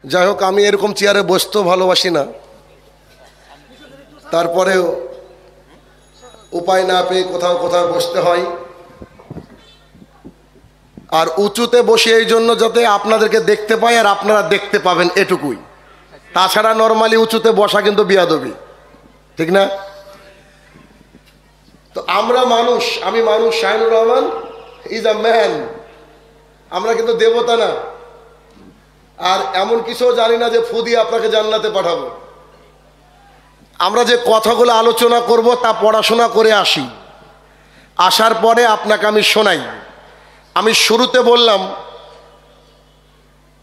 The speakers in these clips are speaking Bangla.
যাই হোক, আমি এরকম চেয়ারে বসতেও ভালোবাসি না, তারপরেও উপায় না পেয়ে কোথাও কোথাও বসতে হয়। আর উঁচুতে বসে এই জন্য যাতে আপনাদেরকে দেখতে পাই আর আপনারা দেখতে পাবেন, এটুকুই। তাছাড়া নর্মালি উঁচুতে বসা কিন্তু বিয়াদবি, ঠিক না? তো আমরা মানুষ, আমি মানুষ, Shahinur Rahman is a man. আমরা কিন্তু দেবতা না, আর এমন কিছু জানি না যে ফু দিয়ে আপনাকে জান্নাতে পাঠাবো। আমরা যে কথাগুলো আলোচনা করব তা পড়াশোনা করে আসি, আসার পরে আপনাকে আমি শোনাই। আমি শুরুতে বললাম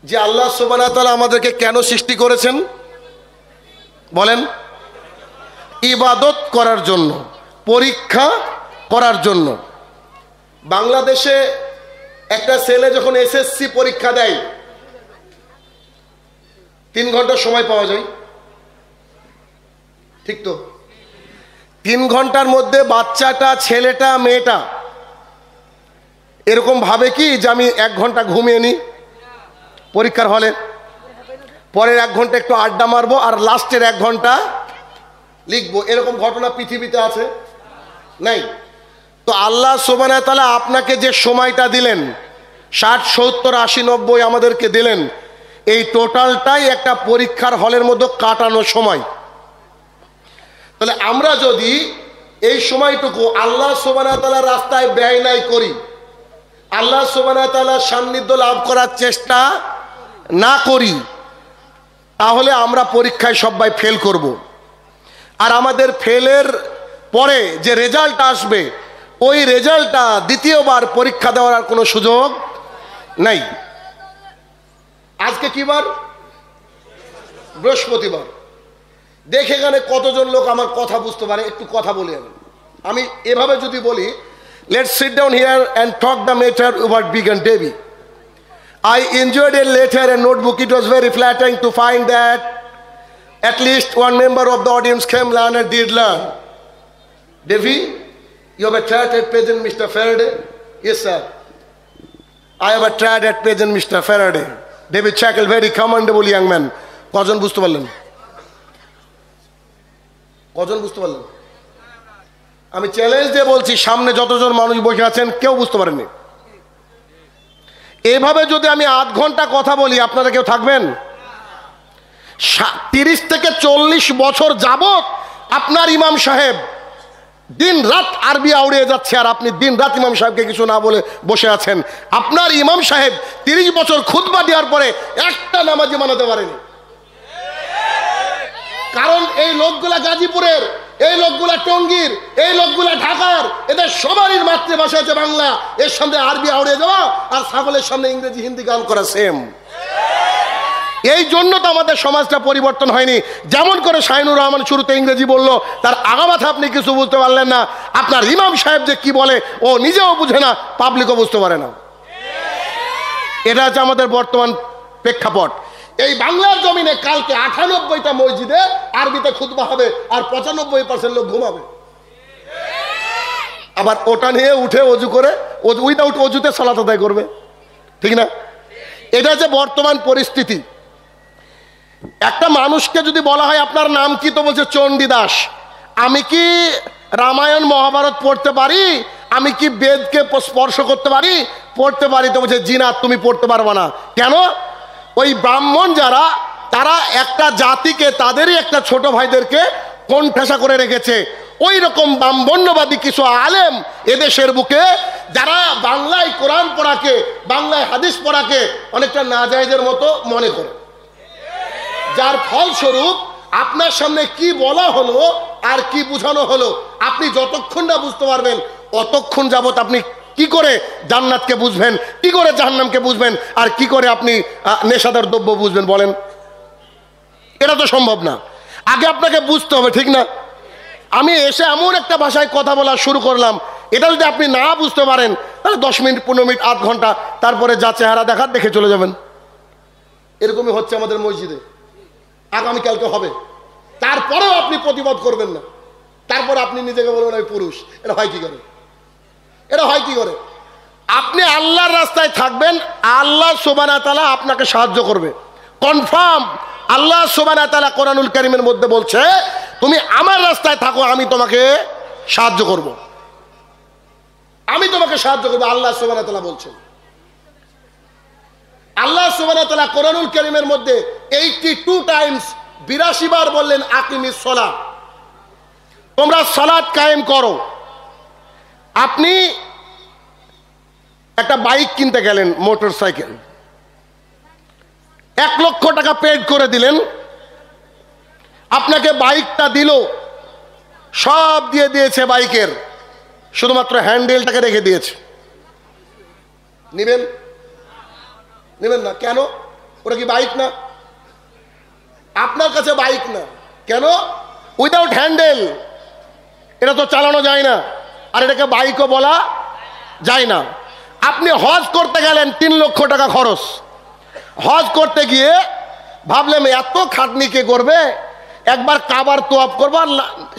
যে আল্লাহ সুবহানাহু ওয়া তাআলা আমাদেরকে কেন সৃষ্টি করেছেন বলেন? ইবাদত করার জন্য, পরীক্ষা করার জন্য। বাংলাদেশে একটা ছেলে যখন এসএসসি পরীক্ষা দেয় 3 ঘন্টা সময় পাওয়া যায়, ঠিক তো? 3 ঘন্টার মধ্যে বাচ্চাটা, ছেলেটা, মেয়েটা এরকম ভাবে কি যে আমি 1 ঘন্টা ঘুমিয়ে নিই পরীক্ষার হলে, পরের 1 ঘন্টা একটু আড্ডা মারবো, আর লাস্টের 1 ঘন্টা লিখবো। এরকম ঘটনা পৃথিবীতে আছে? নাই। তো আল্লাহ সুবহানাহু ওয়া তাআলা আপনাকে যে সময়টা দিলেন, 60, 70, 80, 90 আমাদেরকে দিলেন, এই টোটালটাই একটা পরীক্ষার হলের মধ্যে কাটানো সময়। তাহলে আমরা যদি এই সময়টুকু আল্লাহ সুবহানাহু ওয়া তাআলার রাস্তায় ব্যয় নাই করি, আল্লাহ সুবহানাহু ওয়া তাআলার সান্নিধ্য লাভ করার চেষ্টা না করি, তাহলে আমরা পরীক্ষায় সবাই ফেল করব। আর আমাদের ফেলের পরে যে রেজাল্ট আসবে, ওই রেজাল্টটা দ্বিতীয়বার পরীক্ষা দেওয়ার আর কোনো সুযোগ নাই। আজকে কি বার? বৃহস্পতিবার। দেখে এখানে কতজন লোক আমার কথা বুঝতে পারে, একটু কথা বলি। আমি এভাবে যদি বলি, let's sit down here and talk the matter about big and Devi. I enjoyed a letter and notebook. It was very flattering to find that at least one member of the audience came learn and did learn. Devi, you have a tried at present Mr. Faraday? Yes, sir. I have a tried at present Mr. Faraday. David Shackle, very commendable young man. কজন বুঝতে পারলেন? কজন বুঝতে পারলেন? আমি চ্যালেঞ্জ দিয়ে বলছি, সামনে যতজন মানুষ বসে আছেন কেউ বুঝতে পারেননি। এভাবে যদি আমি 8 ঘন্টা কথা বলি, আপনারা কেউ থাকবেন? 30 থেকে 40 বছর যাবত আপনার ইমাম সাহেব দিন রাত আরবি আউড়িয়ে যাচ্ছে, আর আপনি দিন রাত ইমাম সাহেবকে কিছু না বলে বসে আছেন। আপনার ইমাম সাহেব 30 বছর খুতবা দেওয়ার পরে একটা নামাজি বানাতে পারেনি। কারণ এই লোকগুলা গাজীপুরের, এই লোকগুলা টঙ্গীর, এই লোকগুলা ঢাকার, এদের সবারই মাতৃভাষা হচ্ছে বাংলা। এর সামনে আরবি আউড়িয়ে যাওয়া আর ছাগলের সামনে ইংরেজি হিন্দি গান করা সেম। এই জন্য তো আমাদের সমাজটা পরিবর্তন হয়নি। যেমন করে শাহিনুর রহমান শুরুতে ইংরেজি বলল, তার আগামাথা আপনি কিছু বুঝতে পারলেন না। আপনার ইমাম সাহেব যে কি বলে ও নিজেও বুঝে না, পাবলিকও বুঝতে পারে না। এটা হচ্ছে আমাদের বর্তমান প্রেক্ষাপট। এই বাংলার জমিনে কালকে 98টা মসজিদে আরবিতে খুতবা হবে, আর 95% লোক ঘুমাবে। আবার ওটা নিয়ে উঠে অজু করে, উইদাউট অজুতে সালাত আদায় করবে, ঠিক না? এটা হচ্ছে বর্তমান পরিস্থিতি। একটা মানুষকে যদি বলা হয় আপনার নাম কি, তো বলছে চণ্ডীদাস। আমি কি রামায়ণ মহাভারত পড়তে পারি? আমি কি বেদকে স্পর্শ করতে পারি? পড়তে পারি। তো বলছে জি না, তুমি পড়তে পারবা না। কেন? ওই ব্রাহ্মণ যারা, তারা একটা জাতিকে, তাদেরই একটা ছোট ভাইদেরকে কোণঠাসা করে রেখেছে। ওই রকম ব্রাহ্মণ্যবাদী কিছু আলেম এদেশের বুকে, যারা বাংলায় কোরআন পড়াকে, বাংলায় হাদিস পড়াকে অনেকটা নাজায়েজের মতো মনে করে, যার ফলস্বরূপ আপনার সামনে কি বলা হলো আর কি বোঝানো হলো, আপনি যতক্ষণ না বুঝতে পারবেন অতক্ষণ যাবত আপনি কি করে জান্নাতকে বুঝবেন, কি করে জাহান্নামকে বুঝবেন, আর কি করে আপনি নেশাদার দ্রব্য বুঝবেন বলেন? এটা তো সম্ভব না। আগে আপনাকে বুঝতে হবে, ঠিক না? আমি এসে এমন একটা ভাষায় কথা বলা শুরু করলাম, এটা যদি আপনি না বুঝতে পারেন তাহলে 10 মিনিট, 15 মিনিট, আধ ঘন্টা, তারপরে যা চেহারা দেখার দেখে চলে যাবেন। এরকমই হচ্ছে আমাদের মসজিদে, আগামীকালকে হবে। তারপরেও আপনি প্রতিবাদ করবেন না, তারপরে আপনি নিজেকে বলবেন আমি পুরুষ। এটা হয় কি করে? এটা হয় কি করে? আপনি আল্লাহর রাস্তায় থাকবেন, আল্লাহ সুবহানাহু ওয়া তাআলা আপনাকে সাহায্য করবে। কনফার্ম। আল্লাহ সুবহানাহু ওয়া তাআলা কোরআনুল কারীমের মধ্যে বলছে, তুমি আমার রাস্তায় থাকো, আমি তোমাকে সাহায্য করব, আমি তোমাকে সাহায্য করবো। আল্লাহ সুবহানাহু ওয়া তাআলা বলছেন। আল্লাহ সুবহানাহু ওয়া তাআলা কোরআনুল কারীমের মধ্যে 82 টাইমস 82 বার বললেন আকিমিস সালাত, তোমরা সালাত কায়েম করো। আপনি একটা বাইক কিনতে গেলেন, মোটর সাইকেল, 1 লক্ষ টাকা পেড করে দিলেন, আপনাকে বাইকটা দিল, সব দিয়ে দিয়েছে বাইকের, শুধুমাত্র হ্যান্ডেলটাকে রেখে দিয়েছে। নিবেন? নেবেন না কেন? ওটা কি বাইক না? আপনার কাছে বাইক না কেন? উইদাউট হ্যান্ডেল এটা তো চালানো যায় না, আর এটাকে বাইকও বলা যায় না। আপনি হজ করতে গেলেন, 3 লক্ষ টাকা খরচ। হজ করতে গিয়ে ভাবলেন এত খাটনি কে করবে, একবার কাবার তোয়াফ করবো আর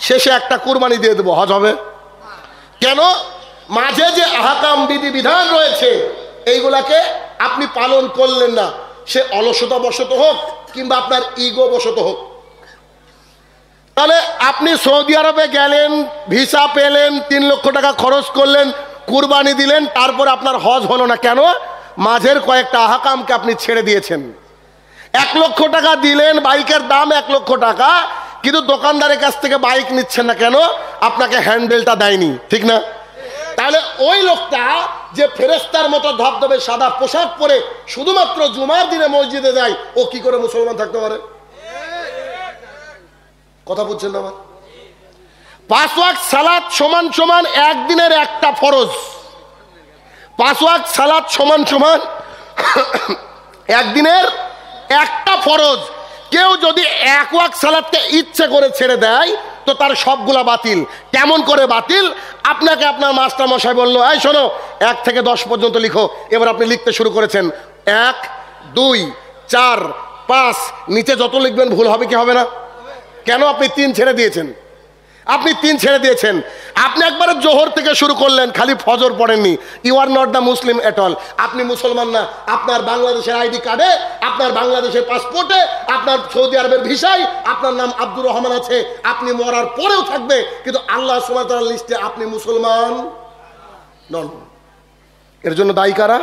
শেষে একটা কুরবানি দিয়ে দেবো, হজ হবে কেন? মাঝে যে আহকাম বিধি বিধান রয়েছে এইগুলাকে আপনি পালন করলেন না, সে অলসতা বশত হোক কিংবা আপনার ইগো বশত হোক। তাহলে আপনি সৌদি আরবে গেলেন, ভিসা পেলেন, 3 লক্ষ টাকা খরচ করলেন, কুরবানি দিলেন, তারপর আপনার হজ হলো না কেন? মাঝের কয়েকটা আহকামকে আপনি ছেড়ে দিয়েছেন। 1 লক্ষ টাকা দিলেন, বাইকের দাম 1 লক্ষ টাকা, কিন্তু দোকানদারের কাছ থেকে বাইক নিচ্ছেন না কেন? আপনাকে হ্যান্ডেলটা দেয়নি, ঠিক না? তাহলে ওই লোকটা যে ফেরেশতার মতো ধবধবে সাদা পোশাক পরে শুধুমাত্র জুমার দিনে মসজিদে যায়, ও কি করে মুসলমান থাকতে পারে? কথা বুঝছেন না? 5 ওয়াক্ত সালাত সমান সমান একদিনের একটা ফরজ। 5 ওয়াক্ত সালাত সমান সমান একদিনের একটা ফরজ। কেউ যদি 1 ওয়াক্ত সালাতকে ইচ্ছে করে ছেড়ে দেয় তো তার সবগুলা বাতিল। কেমন করে বাতিল? আপনাকে আপনার মাস্টার মশাই বললো, এই শোনো 1 থেকে 10 পর্যন্ত লিখো। এবার আপনি লিখতে শুরু করেছেন 1, 2, 4, 5, নিচে যত লিখবেন ভুল হবে কি হবে না? কেন? আপনি 3 ছেড়ে দিয়েছেন। আপনি 3 ছেড়ে দিয়েছেন। আপনি একবারে জোহর থেকে শুরু করলেন, খালি ফজর পড়েননি। You are not the Muslim at all. আপনি মুসলমান না। আপনার বাংলাদেশের আইডি কার্ডে, আপনার বাংলাদেশের পাসপোর্টে, আপনার সৌদি আরবের ভিসায় আপনার নাম আব্দুর রহমান আছে। আপনি মরার পরেও থাকবে, কিন্তু আল্লাহ সুবহানাহু ওয়া তাআলার লিস্টে আপনি মুসলমান নন। এর জন্য দায়ী কারা?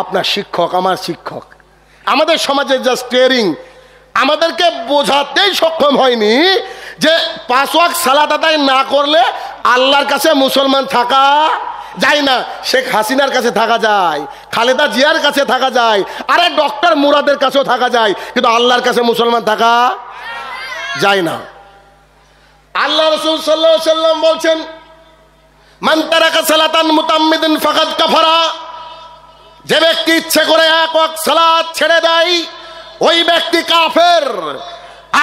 আপনার শিক্ষক, আমার শিক্ষক। আমাদের সমাজের যা স্টিয়ারিং আমাদেরকে বোঝাতেই সক্ষম হয়নি যে 5 ওয়াক্ত সালাত আদায় না করলে আল্লাহর কাছে মুসলমান থাকা যায় না। শেখ হাসিনার কাছে থাকা যায়, খালেদা জিয়ার কাছে থাকা যায়, আরে ডক্টর মুরাদের কাছেও থাকা যায়, কিন্তু আল্লাহর কাছে মুসলমান থাকা যায় না। আল্লাহ রাসূল সাল্লাল্লাহু আলাইহি ওয়াসাল্লাম বলছেন, মান তারাকা সালাতান মুতাম্মিদান ফাকাদ কাফারা। যে ব্যক্তি ইচ্ছে করে 1 ওয়াক্ত সালাত ছেড়ে দেয় ওই ব্যক্তি কাফের।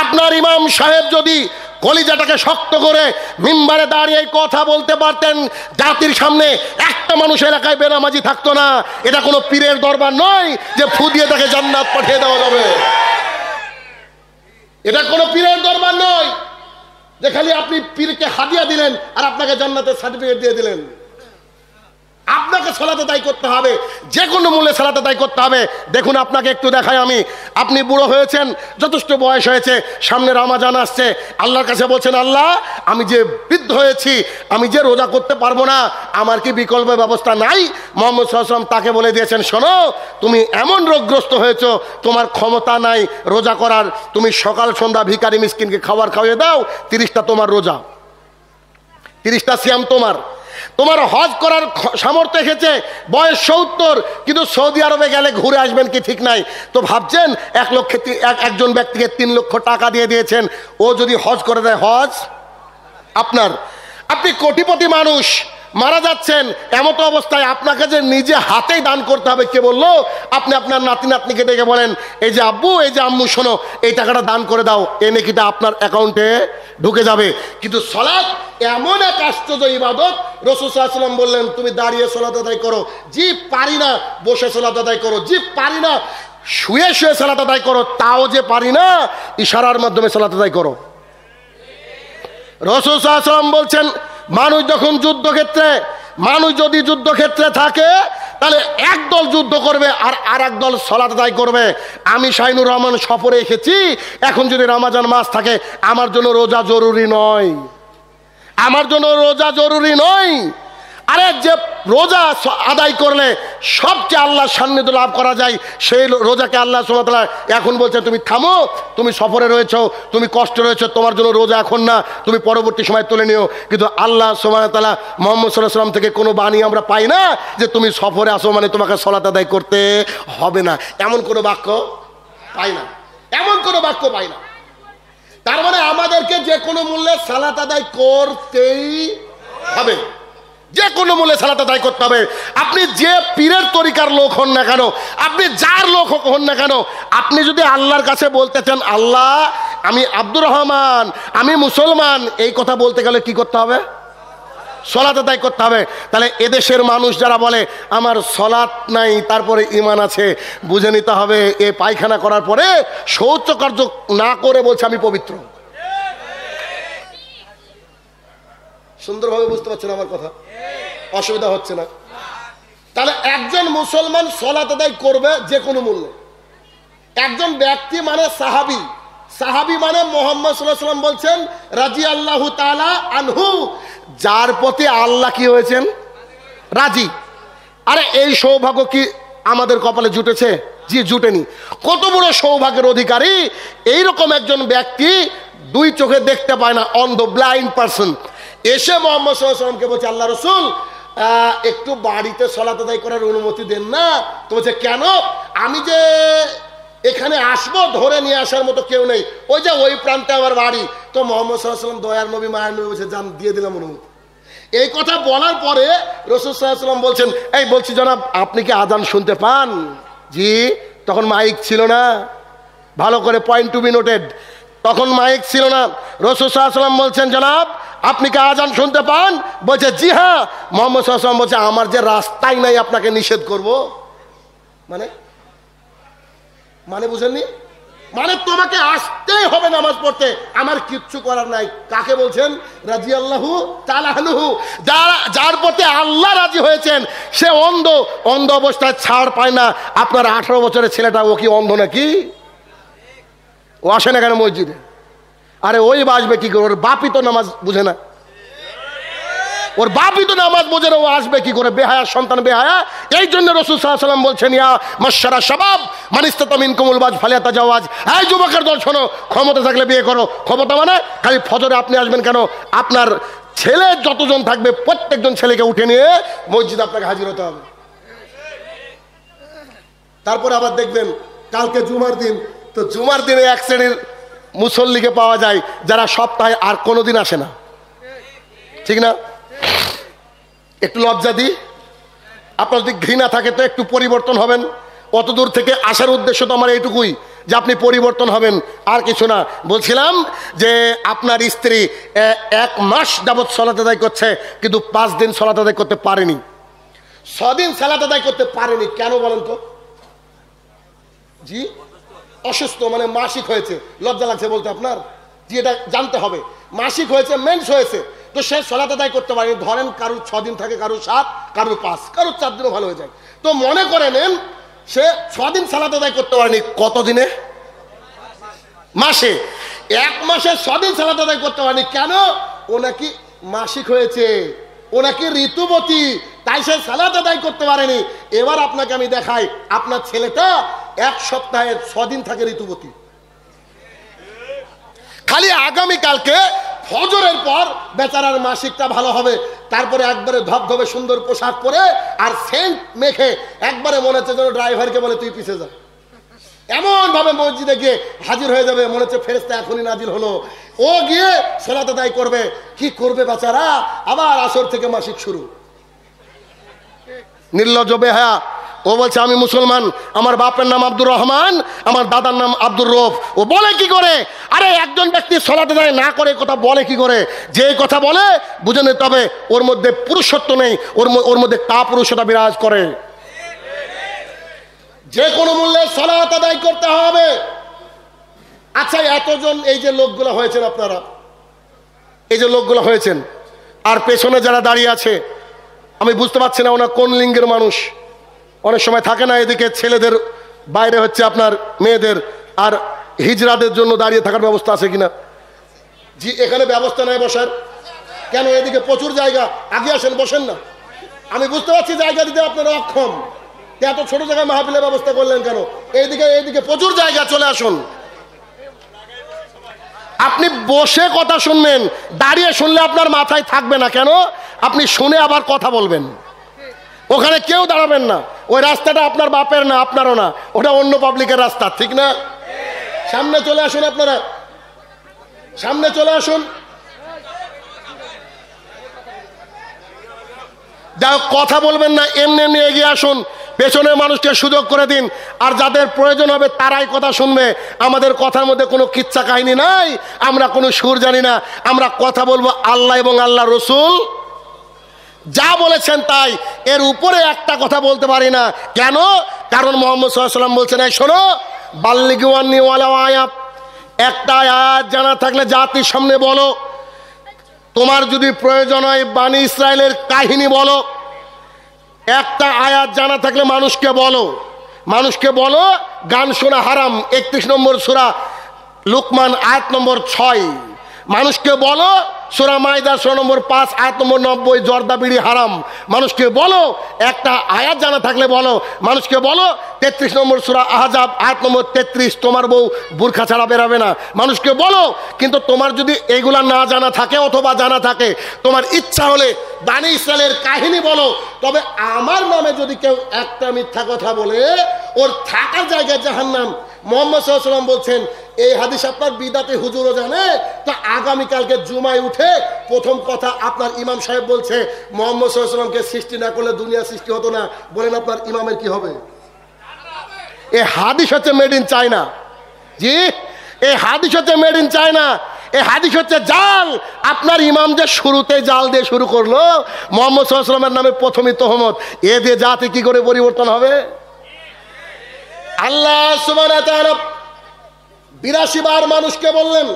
আপনার ইমাম সাহেব যদি কলিজাটাকে শক্ত করে মিম্বারে দাঁড়িয়ে কথা বলতে পারতেন, জাতির সামনে একটা মানুষ এলাকায় বেনামাজি থাকতো না। এটা কোনো পীরের দরবার নয় যে ফু দিয়ে তাকে জান্নাত পাঠিয়ে দেওয়া যাবে। এটা কোনো পীরের দরবার নয় যে খালি আপনি পীরকে হাদিয়া দিলেন আর আপনাকে জান্নাতের সার্টিফিকেট দিয়ে দিলেন। আপনাকে সালাত আদায় করতে হবে, যে কোনো মূল্যে সালাত আদায় করতে হবে। দেখুন আপনাকে একটু দেখাই আমি। আপনি বুড়ো হয়েছেন, যথেষ্ট বয়স হয়েছে, সামনে রমাজান আসছে। আল্লাহর কাছে বলছেন, আল্লাহ আমি যে বৃদ্ধ হয়েছি, আমি যে রোজা করতে পারবো না, আমার কি বিকল্প ব্যবস্থা নাই? মুহাম্মদ সাল্লাল্লাহু আলাইহি ওয়াসাল্লাম তাকে বলে দিয়েছেন, শোনো তুমি এমন রোগগ্রস্ত হয়েছো, তোমার ক্ষমতা নাই রোজা করার, তুমি সকাল সন্ধ্যা ভিখারি মিসকিনকে খাবার খাওয়িয়ে দাও, 30টা তোমার রোজা, 30টা সিয়াম তোমার। তোমার হজ করার সামর্থ্য এসেছে, বয়স 70, কিন্তু সৌদি আরবে গেলে ঘুরে আসবেন কি ঠিক নাই। তো ভাবছেন একজন ব্যক্তিকে 3 লক্ষ টাকা দিয়ে দিয়েছেন, ও যদি হজ করে দেয়, হজ আপনার। আপনি কোটিপতি মানুষ, মারা যাচ্ছেন, এমতো অবস্থায় আপনাকে যে নিজে হাতেই দান করতে হবে। কে বললো? আপনি আপনার নাতি নাতনিকে ডেকে বলেন, এই যে আব্বু, এই যে আম্মু, শোনো এই টাকাটা দান করে দাও, এই নেকিটা আপনার অ্যাকাউন্টে ঢুকে যাবে। কিন্তু সালাত এমন এক আশ্চর্য ইবাদত, রাসূল সাল্লাল্লাহু আলাইহি ওয়াসাল্লাম বললেন, তুমি দাঁড়িয়ে সালাত আদায় করো, জি পারি না বসে সালাত আদায় করো, জি পারি না শুয়ে শুয়ে সালাত আদায় করো, তাও যে পারি না ইশারার মাধ্যমে সালাত আদায় করো। রাসূল সাল্লাল্লাহু আলাইহি ওয়াসাল্লাম বলছেন, মানুষ যখন যুদ্ধক্ষেত্রে, মানুষ যদি যুদ্ধক্ষেত্রে থাকে তাহলে একদল যুদ্ধ করবে আর এক দল সালাত আদায় করবে। আমি শাহিনুর রহমান সফরে এসেছি, এখন যদি রমজান মাস থাকে আমার জন্য রোজা জরুরি নয়, আমার জন্য রোজা জরুরি নয়। আরে যে রোজা আদায় করলে সবচেয়ে আল্লাহর সান্নিধ্য লাভ করা যায়, সেই রোজাকে আল্লাহ সুবহানাহু ওয়া তাআলা এখন বলছে তুমি থামো, তুমি সফরে রয়েছো, তুমি কষ্ট রয়েছো, তোমার জন্য রোজা এখন না, তুমি পরবর্তী সময় তুলে নিও। কিন্তু আল্লাহ সুবহানাহু ওয়া তাআলা মুহাম্মদ সাল্লাল্লাহু আলাইহি ওয়াসাল্লাম থেকে কোনো বাণী আমরা পাই না যে তুমি সফরে আসো মানে তোমাকে সালাত আদায় করতে হবে না, এমন কোনো বাক্য পাই না, এমন কোনো বাক্য পাই না। তার মানে আমাদেরকে যে কোনো মূল্যে সালাত আদায় করতেই হবে, যে কোনো মূল্যে সালাত আদায় করতে হবে। আপনি যে পীরের তরিকার লোক হন না কেন, আপনি যার লোক হন না কেন, আপনি যদি আল্লাহর কাছে বলতে চান আল্লাহ আমি আব্দুর রহমান, আমি মুসলমান, এই কথা বলতে গেলে কি করতে হবে? সালাত আদায় করতে হবে। তাহলে এদেশের মানুষ যারা বলে আমার সালাত নাই তারপরে ঈমান আছে, বুঝে নিতে হবে এ পায়খানা করার পরে শৌচকার্য না করে বলছে আমি পবিত্র। সুন্দরভাবে বুঝতে পারছেন আমার কথা? অসুবিধা হচ্ছে না? তাহলে একজন মুসলমান সালাত আদায় করবে যে কোনো মূল্যে। একজন ব্যক্তি মানে সাহাবী, সাহাবী মানে মুহাম্মদ সাল্লাল্লাহু আলাইহি ওয়াসাল্লাম বলছেন রাদিয়াল্লাহু তাআলা আনহু, যার প্রতি আল্লাহ কি হয়েছেন? রাজি। আরে এই সৌভাগ্য কি আমাদের কপালে জুটেছে? জি জুটেনি। কত বড় সৌভাগ্যের অধিকারী এইরকম একজন ব্যক্তি, দুই চোখে দেখতে পায় না, অন্ধ, ব্লাইন্ড পারসন, এসে মুহাম্মদ সাল্লাল্লাহু আলাইহি ওয়াসাল্লামকে বলছে আল্লাহ রাসূল একটু বাড়িতে সালাত আদায় করার অনুমতি দেন না। তো বলছে কেন? আমি যে এখানে আসবো ধরে নিয়ে আসার মতো কেউ নেই, ওই যে ওই প্রান্তে আমার বাড়ি। তো মুহাম্মদ সাল্লাল্লাহু আলাইহি ওয়াসাল্লাম দয়ার নবী মায়ের নবী বলছে যান দিয়ে দিলাম অনুমতি। এই কথা বলার পরে রাসূল সাল্লাল্লাহু আলাইহি ওয়াসাল্লাম বলছেন এই বলছি জনাব আপনি কি আজান শুনতে পান? জি। তখন মাইক ছিল না, ভালো করে পয়েন্ট টু বি নোটেড, তখন মাইক ছিল না। রাসূল সাল্লাল্লাহু আলাইহি ওয়াসাল্লাম বলছেন জনাব আপনি কি আজান শুনতে পান? বলছে জি হ্যাঁ। মুহাম্মদ সাল্লাল্লাহু আলাইহি ওয়াসাল্লাম বলছে আমার যে রাস্তাই নাই আপনাকে নিষেধ করব, মানে মানে বুঝেননি? মানে তোমাকে আসতেই হবে নামাজ পড়তে, আমার কিচ্ছু করার নাই। কাকে বলছেন? রাদিয়াল্লাহু তাআলা আনহু, যার প্রতি আল্লাহ রাজি হয়েছেন। সে অন্ধ, অন্ধ অবস্থায় ছাড় পায় না। আপনার 18 বছরের ছেলেটা ও কি অন্ধ নাকি? ও আসে না কেন মসজিদে? আরে ওই বাসবে কি করে? ওর বাপই তো নামাজ বুঝে না, ওর বাপই তো নামাজ বোঝে না, ও আসবে কি করে? বেহায়া সন্তান, বেহায়া। এই জন্য রাসূল সাল্লাল্লাহু আলাইহি ওয়াসাল্লাম বলছেন ইয়া মাশশারা শাবাব মান ইসতাতা মিনকুমুল বাজ ফালিয়াতাজাওয়াজ, এই যুবকের দল শোনো, ক্ষমতা থাকলে বিয়ে করো। ক্ষমতা মানে খালি ফজরে আপনি আসবেন কেন? আপনার ছেলে যতজন থাকবে প্রত্যেকজন ছেলেকে উঠে নিয়ে মসজিদে আপনাকে হাজির হতে হবে। তারপরে আবার দেখবেন কালকে জুমার দিন, তো জুমার দিনে এক শ্রেণীর মুসল্লিকে পাওয়া যায় যারা সপ্তাহে আর কোনোদিন আসে না, ঠিক না? একটু লজ্জা দিই, আপনার যদি ঘৃণা থাকে তো একটু পরিবর্তন হবেন। অত দূর থেকে আসার উদ্দেশ্য তো আমার এইটুকুই যে আপনি পরিবর্তন হবেন, আর কিছু না। বলছিলাম যে আপনার স্ত্রী 1 মাস যাবৎ সালাত আদায় করছে কিন্তু 5 দিন সালাত আদায় করতে পারেনি, 6 দিন সালাত আদায় করতে পারেনি। কেন বলেন তো? জি অসুস্থ, মানে মাসিক হয়েছে। লজ্জা লাগছে বলতে আপনার? জি এটা জানতে হবে। মাসিক হয়েছে, মেন্স হয়েছে, তো সে সালাত আদায় করতে পারেনি। ধরেন কারুর 6 দিন থাকে, কারুর 7, কারুর 5, কারুর 4 দিনও ভালো হয়ে যায়। তো মনে করে নেন সে 6 দিন সালাত আদায় করতে পারেনি। কত দিনে? মাসে। 1 মাসে 6 দিন সালাত আদায় করতে পারেনি। কেন? ও নাকি মাসিক হয়েছে, ও নাকি ঋতুবতী, তাই সে সালাত আদায় করতে পারেনি। এবার আপনাকে আমি দেখাই, আপনার ছেলেটা 1 সপ্তাহে 6 দিন থাকে ঋতুবতী। খালি আগামীকালকে ফজরের পর বেচারার মাসিকটা ভালো হবে, তারপরে একবারে ধবধবে সুন্দর পোশাক পরে আর সেন্ট মেখে একবারে মনে হচ্ছে যেন ড্রাইভারকে বলে তুই পিছে যা, এমন ভাবে মসজিদে গিয়ে হাজির হয়ে যাবে, মনে হচ্ছে ফেরেশতা এখনই নাজিল হলো। ও গিয়ে সালাত আদায় করবে। কি করবে বেচারা? আবার আসর থেকে মাসিক শুরু। নির্লজ্জ, বেহায়া। ও বলছে আমি মুসলমান, আমার বাপের নাম আব্দুর রহমান, আমার দাদার নাম আব্দুর রৌফ। ও বলে কি করে? আরে একজন ব্যক্তি সালাত আদায় না করে কথা বলে কি করে? যে কথা বলে বুঝে নিতে হবে ওর মধ্যে পুরুষত্ব নেই, ওর মধ্যে কাপুরুষতা বিরাজ করে। যে কোনো মূল্যে সালাত আদায় করতে হবে। আচ্ছা এতজন এই যে লোকগুলো হয়েছেন, আপনারা এই যে লোকগুলো হয়েছেন, আর পেছনে যারা দাঁড়িয়ে আছে আমি বুঝতে পারছি না ওনা কোন লিঙ্গের মানুষ। অনেক সময় থাকে না, এদিকে ছেলেদের বাইরে হচ্ছে আপনার মেয়েদের, আর হিজড়াদের জন্য দাঁড়িয়ে থাকার ব্যবস্থা আছে কিনা? জি, এখানে ব্যবস্থা নাই বসার। কেন? এদিকে প্রচুর জায়গা, আগে আসেন, বসেন না। আমি বুঝতে পারছি জায়গা দিতে আপনারা অক্ষম, এত ছোট জায়গায় মাহফিলের ব্যবস্থা করলেন কেন? এইদিকে প্রচুর জায়গা, চলে আসুন। আপনি বসে কথা শুনবেন, দাঁড়িয়ে শুনলে আপনার মাথায় থাকবে না। কেন? আপনি শুনে আবার কথা বলবেন। ওখানে কেউ দাঁড়াবেন না, ওই রাস্তাটা আপনার বাপের না, আপনারও না, ওটা অন্য পাবলিকের রাস্তা, ঠিক না? সামনে চলে আসুন, আপনারা সামনে চলে আসুন। যা কথা বলবেন না, এমনি এমনি এগিয়ে আসুন, পেছনের মানুষকে সুযোগ করে দিন। আর যাদের প্রয়োজন হবে তারাই কথা শুনবে। আমাদের কথার মধ্যে কোনো কিচ্ছা কাহিনী নাই, আমরা কোনো সুর জানি না। আমরা কথা বলবো আল্লাহ এবং আল্লাহ রসুল যা বলেছেন তাই, এর উপরে একটা কথা বলতে পারি না। কেন? কারণ মুহাম্মদ সাল্লাল্লাহু আলাইহি ওয়াসাল্লাম বলছেন, এই শোনো, বাল্লিগু আন্নী ওয়ালাউ আয়া, একটা আয়াত জানা থাকলে জাতির সামনে বলো। তোমার যদি প্রয়োজন হয় বানি ইসরায়েলের কাহিনী বলো, একটা আয়াত জানা থাকলে মানুষকে বলো। মানুষকে বলো গান শোনা হারাম, 31 নম্বর সূরা লুকমান আয়াত নম্বর 6। মানুষকে বলো সূরা মাইদা সূরা নম্বর 5 আয়াত নম্বর 90, জর্দা বিড়ি হারাম। মানুষকে বলো একটা আয়াত জানা থাকলে বলো। মানুষকে বলো 33 নম্বর সূরা আহজাব আয়াত নম্বর 33, তোমার বউ বুরখা ছাড়া বেরাবে না। মানুষকে বলো। কিন্তু তোমার যদি এগুলা না জানা থাকে অথবা জানা থাকে, তোমার ইচ্ছা হলে বানি ইসরায়েলের কাহিনী বলো। তবে আমার নামে যদি কেউ একটা মিথ্যা কথা বলে, ওর থাকার জায়গায় জাহান্নাম। মুহাম্মদ সাল্লাল্লাহু আলাইহি ওয়াসাল্লাম বলছেন, এই হাদিস আপনার বিদাতে হুজুরও জানে। তা আগামীকালকে জুমায় উঠে প্রথম কথা আপনার ইমাম সাহেব বলছে, মুহাম্মদ সাল্লাল্লাহু আলাইহি ওয়াসাল্লামকে সৃষ্টি না করলে দুনিয়া সৃষ্টি হতো না। বলেন আপনার ইমামের কি হবে? এই হাদিস হচ্ছে মেড ইন চায়না। জি, এই হাদিস হচ্ছে মেড ইন চায়না। এই হাদিস হচ্ছে জাল। আপনার ইমাম যে শুরুতে জাল দিয়ে শুরু করলো, মুহাম্মদ সাল্লাল্লাহু আলাইহি ওয়াসাল্লামের নামে প্রথমই তহমত, এ দিয়ে জাতি কি করে পরিবর্তন হবে? আল্লাহ সুবহানাহু ওয়া তাআলা 82 বার মানুষকে বললেন।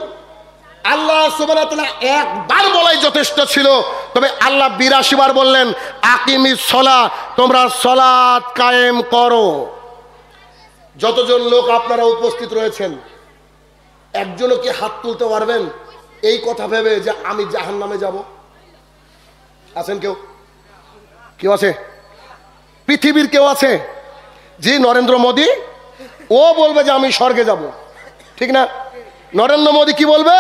আল্লাহ সুবহানাহু ওয়া তাআলা একবার বলাই যথেষ্ট ছিল, তবে আল্লাহ 82 বার বললেন, আকিমিস সালাহ, তোমরা সালাত কায়েম করো। যতজন লোক আপনারা উপস্থিত রয়েছেন, একজনও কি হাত তুলতে পারবেন এই কথা ভেবে যে আমি জাহান্নামে যাব? আছেন কেউ? কেউ আছে? পৃথিবীর কেউ আছে? জি, নরেন্দ্র মোদী, ও বলবে যে আমি স্বর্গে যাব, ঠিক না? নরেন্দ্র মোদী কি বলবে?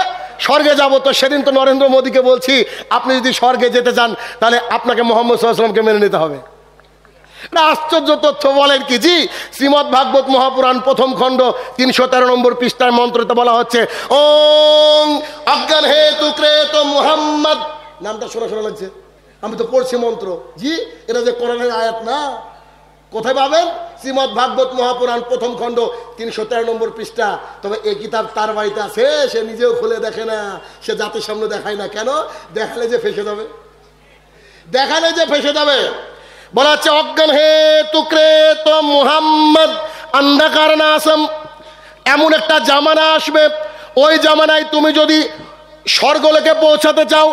স্বর্গে যাব। তো সেদিন তো নরেন্দ্র মোদীকে বলছি, আপনি যদি স্বর্গে যেতে চান তাহলে আপনাকে মুহাম্মদ সাল্লাল্লাহু আলাইহি ওয়াসাল্লামকে মেনে নিতে হবে। আশ্চর্য তথ্য বলেন কি? জি, শ্রীমদ্ ভাগবত মহাপুরাণ প্রথম খণ্ড 313 নম্বর পৃষ্ঠায় মন্ত্রতে বলা হচ্ছে, ওং অজ্ঞান হে তুকরে তো মুহাম্মদ। নামটা শোনা শোনা লাগছে, আমি তো পড়ছি মন্ত্র। জি, এটা যে কোরআনের আয়াত না। কোথায় পাবেন? শ্রীমদ্ ভাগবত মহাপুরাণ প্রথম খণ্ড 313 নম্বর পৃষ্ঠা। তবে এই কিতাব তার বাড়িতে আছে, সে নিজেও খুলে দেখে না, সে জাতির সামনে দেখায় না। কেন? দেখালে যে ফেসে যাবে, দেখালে যে ফেসে যাবে। বলা হচ্ছে, অজ্ঞান হে তুকরে তো মুহাম্মদ অন্ধকার না আসম। এমন একটা জামানা আসবে, ওই জামানায় তুমি যদি স্বর্গলোকে পৌঁছাতে চাও,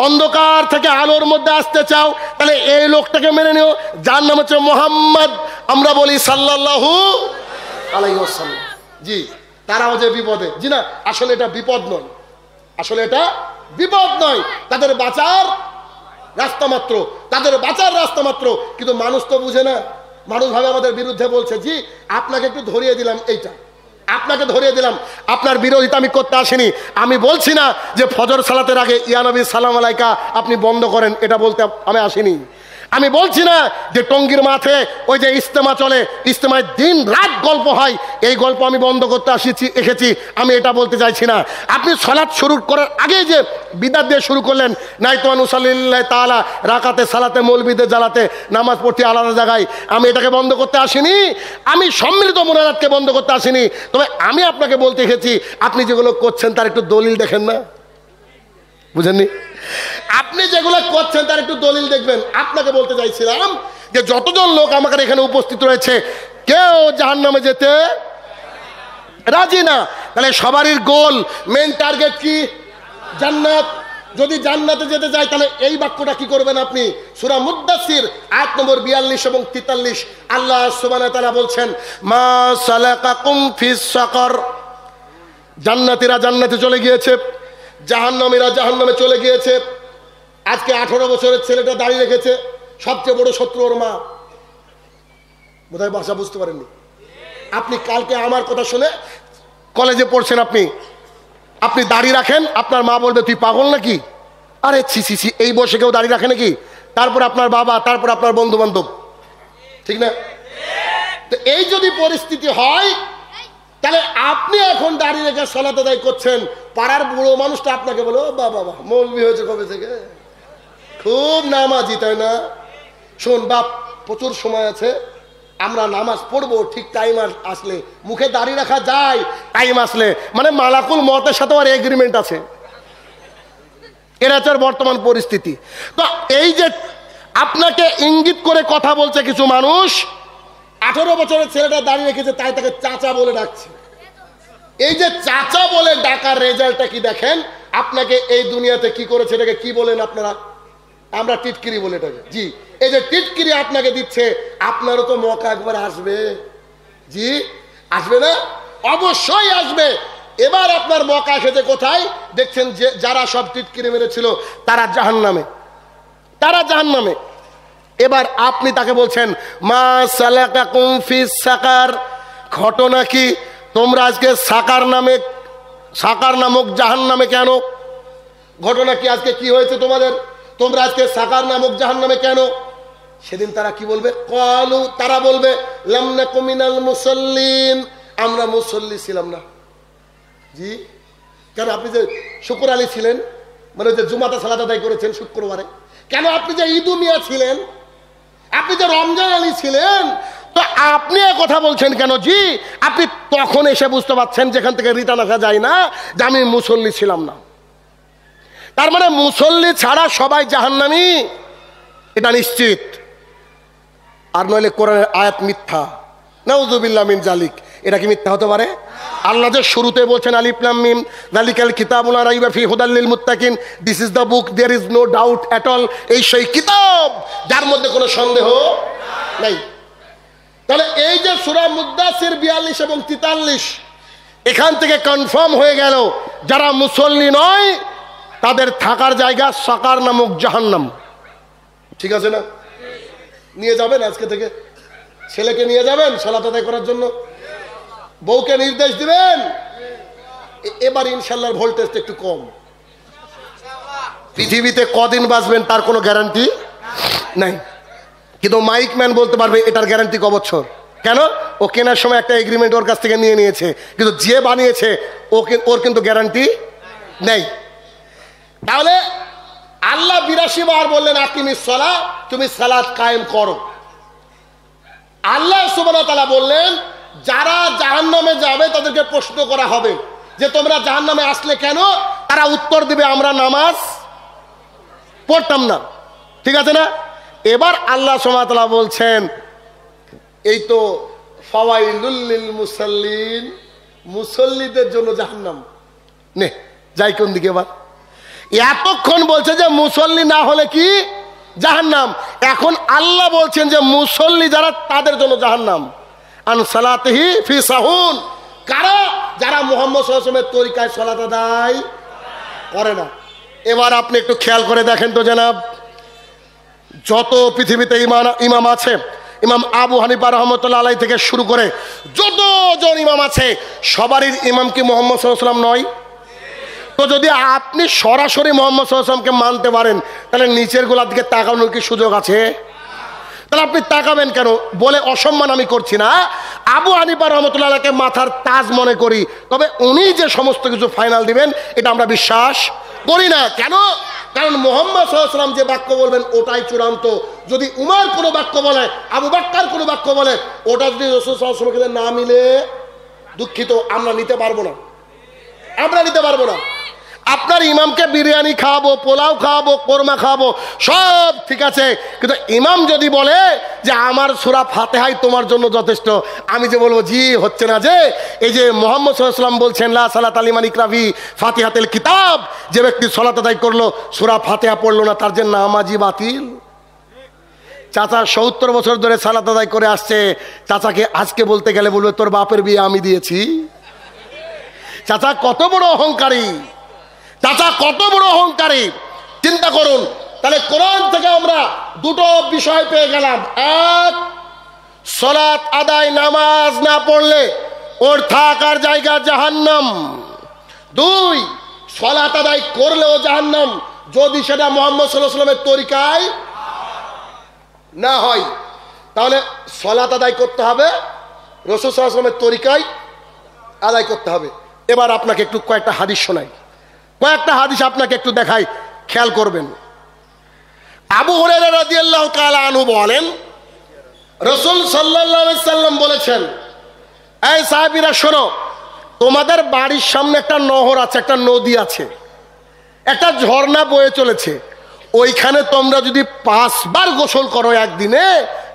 অন্ধকার থেকে আলোর মধ্যে আসতে চাও, তাহলে এই লোকটাকে মেনে নিও, যার নাম হচ্ছে মুহাম্মদ। আমরা বলি সাল্লাল্লাহু আলাইহি ওয়াসাল্লাম। জি, তারাও যে বিপদে। জি না, আসলে এটা বিপদ নয়, আসলে এটা বিপদ নয়, তাদের বাঁচার রাস্তা মাত্র, তাদের বাঁচার রাস্তা মাত্র। কিন্তু মানুষ তো বুঝে না। মানুষ ভাবে আমাদের বিরুদ্ধে বলছে। জি, আপনাকে একটু ধরিয়ে দিলাম, এইটা আপনাকে ধরিয়ে দিলাম, আপনার বিরোধিতা আমি করতে আসিনি। আমি বলছি না যে ফজর সালাতের আগে ইয়া নবী সালাম আলাইকা আপনি বন্ধ করেন, এটা বলতে আমি আসিনি। আমি বলছি না যে টঙ্গীর মাঠে ওই যে ইজতেমা চলে, ইজতেমায় দিন রাত গল্প হয়, এই গল্প আমি বন্ধ করতে এসেছি, আমি এটা বলতে চাইছি না। আপনি সালাত শুরু করার আগে যে বিদাত দিয়ে শুরু করলেন, নাইতুয়ান উসাল্লিল্লাহি তাআলা রাকাতে সালাতে মৌলবীদের জ্বালাতে নামাজ পড়তে আলাদা জায়গায়, আমি এটাকে বন্ধ করতে আসিনি। আমি সম্মিলিত মোনাজাতকে বন্ধ করতে আসিনি। তবে আমি আপনাকে বলতে এসেছি, আপনি যেগুলো করছেন তার একটু দলিল দেখেন না, বুঝেননি? আপনি যেগুলো করছেন তার একটু দলিল দেখবেন। আপনাকে বলতে চাইছিলাম যে যতজন লোক আমাদের এখানে উপস্থিত রয়েছে, কেউ জাহান্নামে যেতে রাজি না। তাহলে সবারই গোল, মেন টার্গেট কি? জান্নাত। যদি জান্নাতে যেতে চায় তাহলে এই বাক্যটা কি করবেন আপনি? সূরা মুদ্দাসসির আয়াত নম্বর 42 এবং 43 আল্লাহ সুবহানাহু ওয়া তাআলা বলছেন, মা সালাকাকুম ফিস সাকার। জান্নাতীরা জান্নাতে চলে গিয়েছে, জাহান্নামীরা জাহান্নামে চলে গিয়েছে। আজকে 18 বছরের ছেলেটা দাঁড়িয়ে রেখেছে, সবচেয়ে বড় শত্রু ওর মা। বোধহয় ভাষা বুঝতে পারেননি। আপনি কালকে আমার কথা শুনে কলেজে পড়ছেন, আপনি দাড়ি রাখেন, আপনার মা বলবে তুই পাগল নাকি? আরে ছি ছি ছি, এই বয়সে কেউ দাড়ি রাখে নাকি? তারপর আপনার বাবা, তারপর আপনার বন্ধু বান্ধব, ঠিক না? তো এই যদি পরিস্থিতি হয় তাহলে আপনি এখন দাড়ি রেখে সালাত আদায় করছেন, পাড়ার বুড়ো মানুষটা আপনাকে বলে, ও বাবা মৌলবি হয়েছে কবে থেকে, খুব নামাজি, তাই না? শোন বাপ, প্রচুর সময় আছে, আমরা নামাজ পড়বো ঠিক টাইম আসলে, মুখে দাড়ি রাখা যায় টাইম আসলে, মানে মালাকুল মতের সাথে আর এগ্রিমেন্ট আছে। এর হচ্ছে বর্তমান পরিস্থিতি। তো এই যে আপনাকে ইঙ্গিত করে কথা বলছে কিছু মানুষ, 18 বছরের ছেলেটা দাঁড়িয়ে রেখেছে তাই তাকে চাচা বলে ডাকছে। এই যে চাচা বলে ডাকার রেজাল্টটা কি দেখেন? আপনাকে এই দুনিয়াতে কি করেছে, এটাকে কি বলেন আপনারা? আমরা টিটকিরি বলে এটাকে। জি, এই যে টিটকিরি আপনাকে দিচ্ছে, আপনারও তো মৌকা একবার আসবে। জি, আসবে না? অবশ্যই আসবে। এবার আপনার মৌকা এসেছে কোথায়? দেখছেন যে যারা সব টিটকিরি মেরেছিল তারা জাহান্নামে, তারা জাহান্নামে। এবার আপনি তাকে বলছেন, মা সালাকাকুম ফিস সাকার। ঘটনা কি? তোমরা আজকে সাকার নামক জাহান্নামে কেন? ঘটনা কি? আজকে কি হয়েছে তোমাদের? তোমরা আজকে সাকার নামক জাহান্নামে কেন? সেদিন তারা কি বলবে? ক্বালু, তারা বলবে, লাম নাকু মিনাল মুসাল্লিন, আমরা মুসল্লি ছিলাম না। জি, কেন? আপনি যে শুকর আলী ছিলেন, মানে যে জুমাতে সালাত আদায় করেছেন শুক্রবারে, কেন? আপনি যে ঈদু মিয়া ছিলেন, আপনি যে রমজান আলী ছিলেন, তো আপনি কথা বলছেন কেন? জি, আপনি তখন এসে বুঝতে পারছেন যেখান থেকে রিটার্ন আসা যায় না, যে আমি মুসল্লি ছিলাম না। তার মানে মুসল্লি ছাড়া সবাই জাহান্নামী, এটা নিশ্চিত। আর নইলে কোরআনের আয়াত মিথ্যা, নাউযুবিল্লাহ মিন জালিক। এটা কি মিথ্যা হতে পারে? আল্লাহ যে শুরুতে বলছেন আলিফ লাম মিম যালিকাল কিতাবু লা রাইবা ফিহি হুদাল লিল মুত্তাকিন, this is the book, there is no doubt at all. এই সেই কিতাব যার মধ্যে কোনো সন্দেহ নাই। তাহলে এই যে সূরা মুদ্দাসির 42 এবং 43, এখান থেকে কনফার্ম হয়ে গেল যারা মুসল্লি নয় তাদের থাকার জায়গা সাকার নামক জাহান্নাম। ঠিক আছে না? নিয়ে যাবেন আজকে থেকে, ছেলেকে নিয়ে যাবেন সালাত আদায় করার জন্য, বউকে নির্দেশ দিবেন। এবার ইনশাল্লাহ ভোল্টেজটা একটু কম। পৃথিবীতে কদিন বাঁচবেন তার কোনো গ্যারান্টি নাই, কিন্তু মাইক ম্যান বলতে পারবে এটার গ্যারান্টি ক বছর। কেন? ও কেনার সময় একটা এগ্রিমেন্ট ওর কাছ থেকে নিয়ে নিয়েছে, কিন্তু যে বানিয়েছে ওর কিন্তু গ্যারান্টি নেই। তাহলে আল্লাহ 82 বার বললেন আকিমিস সালাহ, তুমি সালাত কায়েম করো। আল্লাহ সুবহানাহু ওয়া তাআলা বললেন যারা জাহান্নামে যাবে তাদেরকে প্রশ্ন করা হবে যে তোমরা জাহান্নামে আসলে কেন? তারা উত্তর দিবে আমরা নামাজ পড়তাম না। ঠিক আছে না? এবার আল্লাহ সুবহানাহু ওয়া তাআলা বলছেন এই তো ফাওয়াইলুল লিল মুসাল্লিন, মুসল্লিদের জন্য জাহান্নাম। নে যাই কোন দিকে? এবার এতক্ষণ বলছে যে মুসল্লি না হলে কি জাহান্নাম, এখন আল্লাহ বলছেন যে মুসল্লি যারা তাদের জন্য জাহান্নাম। আন সালাতিহি ফি সাহুন, কারা? যারা মুহাম্মদ সাল্লাল্লাহু আলাইহি ওয়াসাল্লামের তরিকায় সালাত আদায় করে না। এবার আপনি একটু খেয়াল করে দেখেন তো জনাব, যত পৃথিবীতে ইমাম আছে, ইমাম আবু হানিফা রাহমাতুল্লাহ আলাইহি থেকে শুরু করে যতজন ইমাম আছে সবারই ইমাম কি মুহাম্মদ সাল্লাল্লাহু আলাইহি ওয়াসাল্লাম নয়? তো যদি আপনি সরাসরি মুহাম্মদ সাল্লাল্লাহু আলাইহি ওয়াসাল্লামকে মানতে পারেন তাহলে নিচের গোলার দিকে তাকানোর কি সুযোগ আছে? তাহলে আপনি তাকাবেন কেন? বলে অসম্মান আমি করছি না, আবু হানিফা রাহমাতুল্লাহ আলাইহিকে মাথার তাজ মনে করি, তবে উনি যে সমস্ত কিছু ফাইনাল দিবেন এটা আমরা বিশ্বাস করি না। কেন? কারণ মুহাম্মদ সাল্লাল্লাহু আলাইহি ওয়াসাল্লাম যে বাক্য বলবেন ওটাই চূড়ান্ত। যদি উমর কোনো বাক্য বলে, আবু বকর কোনো বাক্য বলে, ওটা যদি রাসূল সাল্লাল্লাহু আলাইহি ওয়াসাল্লামের না মিলে, দুঃখিত, আমরা নিতে পারবো না, আমরা নিতে পারবো না। আপনার ইমামকে বিরিয়ানি খাওয়াবো, পোলাও খাওয়াবো, কোরমা খাওয়াবো, সব ঠিক আছে, কিন্তু ইমাম যদি বলে যে আমার সূরা ফাতিহাই তোমার জন্য যথেষ্ট, আমি যে বলবো জি হচ্ছে না, যে এই যে মুহাম্মদ সাল্লাল্লাহু আলাইহি ওয়াসাল্লাম বলছেন লা সালাতা লিমান ইকরাফি ফাতিহাতুল কিতাব, যে ব্যক্তি সালাত আদায় করলো সূরা ফাতিহা পড়লো না তার যে নামাজি বাতিল। চাচা 70 বছর ধরে সালাত আদায় করে আসছে, চাচাকে আজকে বলতে গেলে বলবে তোর বাপের বিয়ে আমি দিয়েছি। চাচা কত বড় অহংকারী, চাচা কত বড় অহংকারী, চিন্তা করুন। তাহলে কোরআন থেকে আমরা দুটো বিষয় পেয়ে গেলাম, এক, সালাত আদায় নামাজ না পড়লে ওর থাকার জায়গা জাহান্নাম। দুই, সালাত আদায় করলেও জাহান্নাম যদি সেটা মুহাম্মদ সাল্লাল্লাহু আলাইহি ওয়াসাল্লামের তরিকায় না হয়। তাহলে সালাত আদায় করতে হবে রাসূল সাল্লাল্লাহু আলাইহি ওয়াসাল্লামের তরিকায় আদায় করতে হবে। এবার আপনাকে একটু কয়েকটা হাদিস শোনাই, কয়েকটা হাদিস আপনাকে একটু দেখাই, খেয়াল করবেন। আবু হুরায়রা রাদিয়াল্লাহু তাআলা আনহু বলেন রাসূল সাল্লাল্লাহু আলাইহি সাল্লাম বলেছেন, এই সাহাবীরা শোনো, তোমাদের বাড়ির সামনে একটা নহর আছে, একটা নদী আছে, একটা ঝর্ণা বয়ে চলেছে, ওইখানে তোমরা যদি 5 বার গোসল করো একদিনে,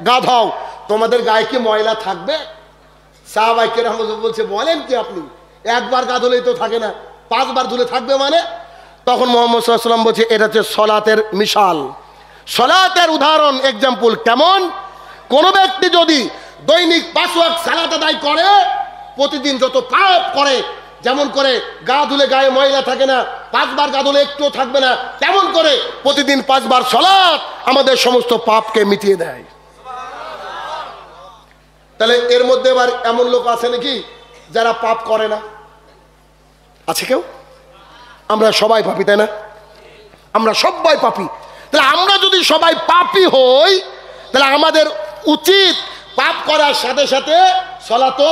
গা ধাও, তোমাদের গায়ে কি ময়লা থাকবে? সাহাবায়ে কেরাম বলছে বলেন কি আপনি, একবার গা ধুলেই তো থাকে না, 5 বার ধুলে থাকবে মানে? তখন মুহাম্মদ সাল্লাল্লাহু আলাইহি ওয়াসাল্লাম বলছে এটা হচ্ছে সলাতের মিসাল, সলাতের উদাহরণ, এক্সাম্পল। কেমন? কোন ব্যক্তি যদি দৈনিক 5 ওয়াক্ত সালাত আদায় করে, প্রতিদিন যত পাপ করে, যেমন করে গা ধুলে গায়ে ময়লা থাকে না, 5 বার গা ধুলে একটু থাকবে না, তেমন করে প্রতিদিন 5 বার সালাত আমাদের সমস্ত পাপকে মিটিয়ে দেয়। তাহলে এর মধ্যে এবার এমন লোক আছে নাকি যারা পাপ করে না? আছে কেউ? আমরা সবাই পাপী, তাই না? আমরা সবাই পাপী। তাহলে আমরা যদি সবাই পাপী হই, তাহলে আমাদের উচিত পাপ করার সাথে সাথে সালাতও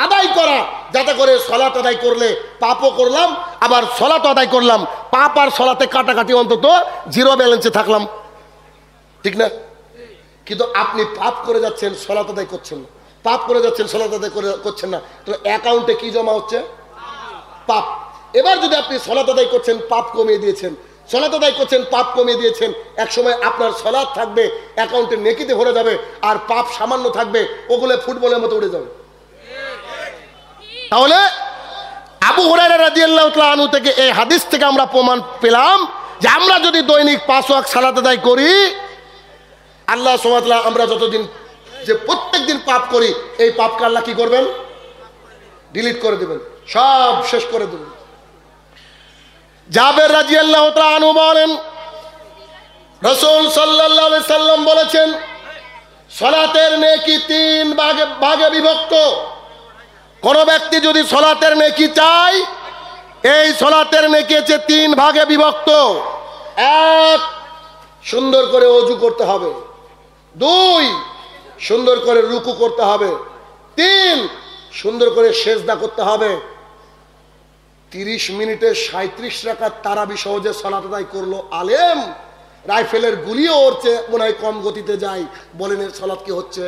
আদায় করা, যাতে করে সালাত আদায় করলে পাপও করলাম, আবার সালাত আদায় করলাম, পাপ আর সালাতে কাটাকাটি, অন্তত 0 ব্যালেন্সে থাকলাম, ঠিক না? কিন্তু আপনি পাপ করে যাচ্ছেন, সালাত আদায় করছেন না, পাপ করে যাচ্ছেন, সালাত আদায় করছেন না, তাহলে অ্যাকাউন্টে কি জমা হচ্ছে? পাপ। এবার যদি আপনি সালাত আদায় করছেন, পাপ কমিয়ে দিয়েছেন, সালাত আদায় করছেন, পাপ কমিয়ে দিয়েছেন, একসময় আপনার সালাত থাকবে, অ্যাকাউন্টে নেকিতে ভরে যাবে, আর পাপ সামান্য থাকবে, ওগুলো ফুটবলের মতো উড়ে যাবে। তাহলে আবু হুরায়রা রাদিয়াল্লাহু তাআলা আনহু থেকে এই হাদিস থেকে আমরা প্রমাণ পেলাম যে আমরা যদি দৈনিক 5 ওয়াক্ত সালাত আদায় করি, আল্লাহ সুবহানাহু ওয়া তাআলা আমরা যতদিন যে প্রত্যেকদিন পাপ করি, এই পাপকে আল্লাহ কি করবেন? ডিলিট করে দেবেন, সব শেষ করে দেবেন। জাবের রাদিয়াল্লাহু তাআলা আনহু বলেন রাসূল সাল্লাল্লাহু আলাইহি সাল্লাম বলেছেন সালাতের নেকি 3 ভাগে বিভক্ত। কোন ব্যক্তি যদি সালাতের নেকি চায়, এই সালাতের নেকি হচ্ছে 3 ভাগে বিভক্ত। 1, সুন্দর করে ওযু করতে হবে। 2, সুন্দর করে রুকু করতে হবে। 3, সুন্দর করে সেজদা করতে হবে। 30 মিনিটে 37 রাকাত তারাবি সহজে সালাত আদায় করলো আলেম, রাইফেলের গুলিও ওরছে মনে হয় কম গতিতে যায়। বলেন এর সালাত কি হচ্ছে?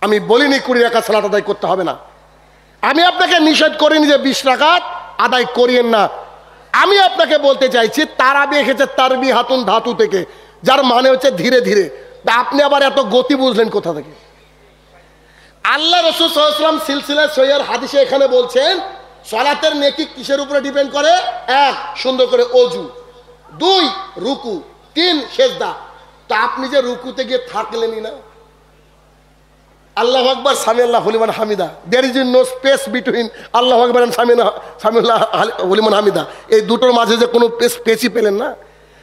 আমি বলিনি 20 রাকাত সালাত আদায় করতে হবে না, আমি আপনাকে নিষেধ করিনি যে 20 রাকাত আদায় করিয়েন না। আমি আপনাকে বলতে চাইছি তারাবি এসেছে তারবি হাতুন ধাতু থেকে, যার মানে হচ্ছে ধীরে ধীরে। আপনি আবার এত গতি বুঝলেন কোথা থেকে? আল্লাহ রাসূল সাল্লাল্লাহু আলাইহি ওয়াসাল্লাম সিলসিলা সহিহ হাদিসে এখানে বলছেন সালাতের নেকি কিসের উপরে ডিপেন্ড করে? 1, সুন্দর করে ওযু। 2, রুকু। 3, সেজদা। তো আপনি যে রুকুতে গিয়ে থাকলেনই না, আল্লাহু আকবার সামিআল্লাহু লিমান হামিদা, there is no space between আল্লাহু আকবার এন্ড সামিআল্লাহু লিমান হামিদা, এই দুটোর মাঝে যে কোনো স্পেসই পেলেন না,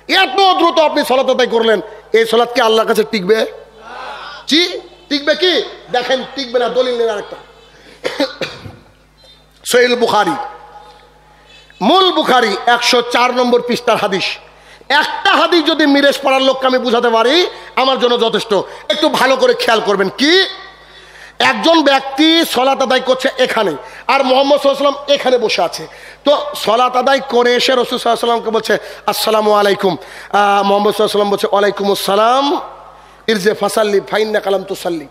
এত দ্রুত আপনি সালাত আদায় করলেন, এই সালাত কি আল্লাহর কাছে টিকবে? জি টিকবে কি? দেখেন টিকবে না। দলিল নেন আরেকটা, সহিহ বুখারী, মূল বুখারী 104 নম্বর পৃষ্ঠার হাদিস। একটা হাদিস যদি মিরেশ পাড়ার লোককে আমি বুঝাতে পারি, আমার জন্য যথেষ্ট। একটু ভালো করে খেয়াল করবেন। কি? একজন ব্যক্তি সালাত আদায় করছে এখানে, আর মুহাম্মদ সাল্লাল্লাহু আলাইহি ওয়াসাল্লাম এখানে বসে আছে। তো সালাত আদায় করে এসে রাসূল সাল্লাল্লাহু আলাইহি ওয়াসাল্লামকে বলছে আসসালামু আলাইকুম। মুহাম্মদ সাল্লাল্লাহু আলাইহি ওয়াসাল্লাম বলছে ওয়ালাইকুমুস সালাম, ইরজি ফাসাল্লি ফাইন্নাকা লাম তুসাল্লি।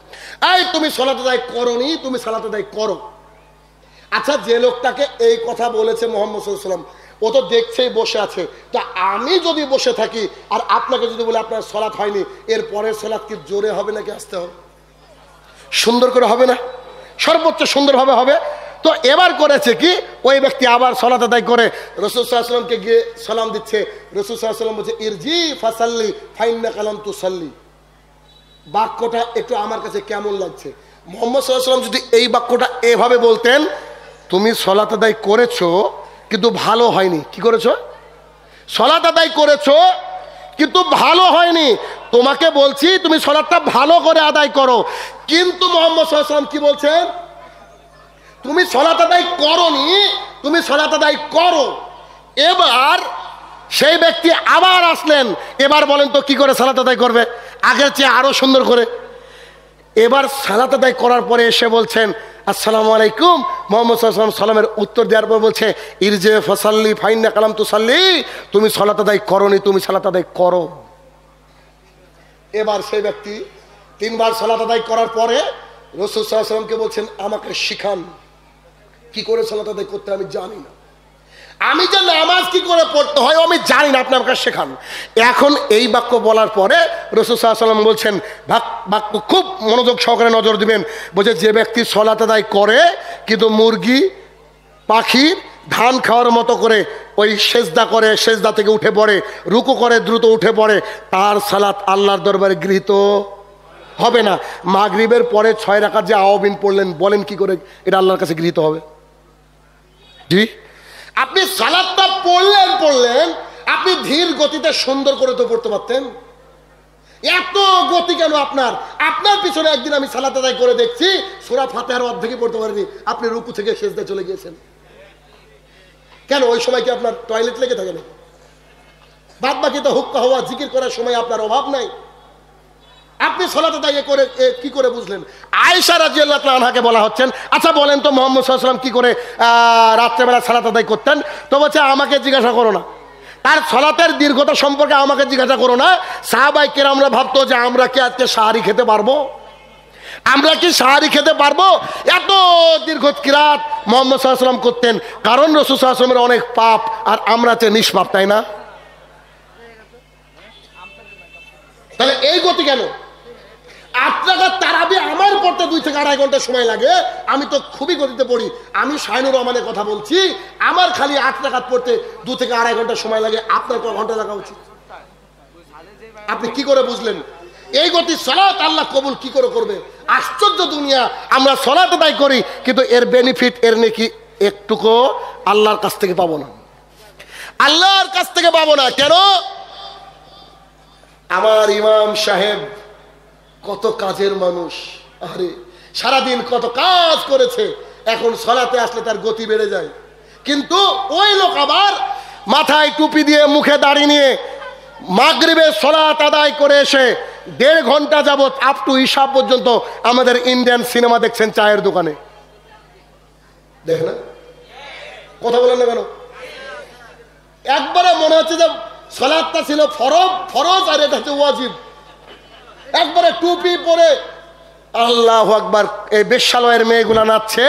এই তুমি সালাত আদায় করোনি, তুমি সালাত আদায় করো। আচ্ছা, যে লোকটাকে এই কথা বলেছে মুহাম্মদ সাল্লাল্লাহু আলাইহি ওয়াসাল্লাম, ও তো দেখছেই বসে আছে। তো আমি যদি বসে থাকি আর আপনাকে যদি বলে আপনার সালাত হয়নি, এর পরের সালাত কি জোরে হবে নাকি আসতে হবে? সুন্দর করে হবে না? সর্বোচ্চ সুন্দরভাবে হবে। তো এবার করেছে কি, ওই ব্যক্তি আবার সালাত আদায় করে রাসূল সাল্লাল্লাহু আলাইহি ওয়াসাল্লামকে গিয়ে সালাম দিচ্ছে। রাসূল সাল্লাল্লাহু আলাইহি ওয়াসাল্লাম বলছে ইরজি ফাসাল্লি ফাইন্নাকা লাম তুসাল্লি। বাক্যটা একটু আমার কাছে কেমন লাগছে? মুহাম্মদ সাল্লাল্লাহু আলাইহি ওয়াসাল্লাম যদি এই বাক্যটা এভাবে বলতেন, তুমি সালাত আদায় করেছো কিন্তু ভালো হয়নি। কি করেছো? সালাত আদায় করেছো কিন্তু ভালো হয়নি, তোমাকে বলছি তুমি সালাতটা ভালো করে আদায় করো। কিন্তু মুহাম্মদ সাল্লাল্লাহু আলাইহি ওয়াসাল্লাম কি বলছেন? তুমি সালাত আদায় করোনি, তুমি সালাত আদায় করো। এবার সেই ব্যক্তি আবার আসলেন, এবার বলেন তো কি করে সালাত আদায় করবে? আগের চেয়ে আরো সুন্দর করে। এবার সালাত আদায় করার পরে এসে বলছেন আসসালামু আলাইকুম। মুহাম্মদ সাল্লাল্লাহু আলাইহি ওয়াসাল্লাম সালামের উত্তর দেওয়ার পর বলছে ইরজি ফাসাল্লি ফাইন্নাকা লাম তুসাল্লি, তুমি সালাত আদায় করোনি, তুমি সালাত আদায় করো। এবার সেই ব্যক্তি তিনবার সালাত আদায় করার পরে রাসূল সাল্লাল্লাহু আলাইহি ওয়াসাল্লামকে বলছেন আমাকে শিখান, কি করে সালাত আদায় করতে আমি জানি না, আমি যে নামাজ কি করে পড়তে হয় আমি জানি না, আপনি আমাকে শেখান। এখন এই বাক্য বলার পরে রাসূল সাল্লাল্লাহু আলাইহি ওয়াসাল্লাম বলছেন, বাক্য খুব মনোযোগ সহকারে নজর দিবেন, বলছে যে ব্যক্তি সালাত আদায় করে কিন্তু মুরগি পাখির ধান খাওয়ার মতো করে ওই সেজদা করে, সেজদা থেকে উঠে পড়ে, রুকু করে দ্রুত উঠে পড়ে, তার সালাত আল্লাহর দরবারে গৃহীত হবে না। মাগরিবের পরে 6 রাকাত যে আওয়াবিন পড়লেন, বলেন কি করে এটা আল্লাহর কাছে গৃহীত হবে? জি, আপনি সালাতটা পড়লেন, আপনি ধীর গতিতে সুন্দর করে তো পড়তে পারতেন। এত গতি কেন আপনার? আপনার পিছনে একদিন আমি সালাত আদায় করে দেখছি সূরা ফাতিহার অর্ধেকই পড়তে পারিনি, আপনি রুকু থেকে সেজদায় চলে গিয়েছেন। কেন? ওই সময় কি আপনার টয়লেট লেগে থাকে না? বাদ বাকি তো হুক্কা হওয়া জিকির করার সময় আপনার অভাব নাই। আপনি সালাত আদায় করে কি করে বুঝলেন? আয়েশা রাদিয়াল্লাহু তাআলা আনহাকে বলা হচ্ছেন, আচ্ছা বলেন তো মুহাম্মদ সাল্লাল্লাহু আলাইহি ওয়াসাল্লাম কি করে রাত্রেবেলা সালাত আদায় করতেন? তো বলছে আমাকে জিজ্ঞাসা করো না, তার সালাতের দীর্ঘতা সম্পর্কে আমাকে জিজ্ঞাসা করো না। সাহাবায়ে কেরামরা ভাবতো যে আমরা কি আজকে সাহারি খেতে পারবো? আমরা কি সাহারি খেতে পারবো? এত দীর্ঘ কিরাত মুহাম্মদ সাল্লাল্লাহু আলাইহি ওয়াসাল্লাম করতেন, কারণ রাসূল সাল্লাল্লাহু আলাইহি ওয়াসাল্লামের অনেক পাপ আর আমরা যে নিষ্পাপ, তাই না? তাহলে এই গতি কেন? 8 রাকাত তারাবি আমার পড়তে 2 থেকে 2.5 ঘন্টা সময় লাগে, আমি তো খুবই গতিতে পড়ি। আমি শাইনুর রহমানের কথা বলছি, আমার খালি 8 রাকাত পড়তে 2 থেকে 2.5 ঘন্টা সময় লাগে, আপনার কত ঘন্টা লাগা উচিত? আপনি কি করে বুঝলেন এই গতি? সালাত আল্লাহ কবুল কি করে করবে? আশ্চর্য দুনিয়া। আমরা সালাত আদায় করি কিন্তু এর বেনিফিট, এর নেকি একটুকু আল্লাহর কাছ থেকে পাবো না, আল্লাহর কাছ থেকে পাবো না। কেন? আমার ইমাম সাহেব কত কাজের মানুষ, আরে সারাদিন কত কাজ করেছে, এখন সালাতে আসলে তার গতি বেড়ে যায়। কিন্তু ওই লোক আবার মাথায় টুপি দিয়ে মুখে দাড়ি নিয়ে মাগরিবের সালাত আদায় করে এসে 1.5 ঘন্টা যাবত আপ টু ইশা পর্যন্ত আমাদের ইন্ডিয়ান সিনেমা দেখছেন চায়ের দোকানে। দেখেন না, কথা বলেন না কেন? একবারে মনে হচ্ছে যে সালাতটা ছিল ফরজ আর এটা হচ্ছে ওয়াজিব। একবারে টুপি পরে আল্লাহু আকবার, এই বেশ্যালয়ের মেয়েগুলা নাচছে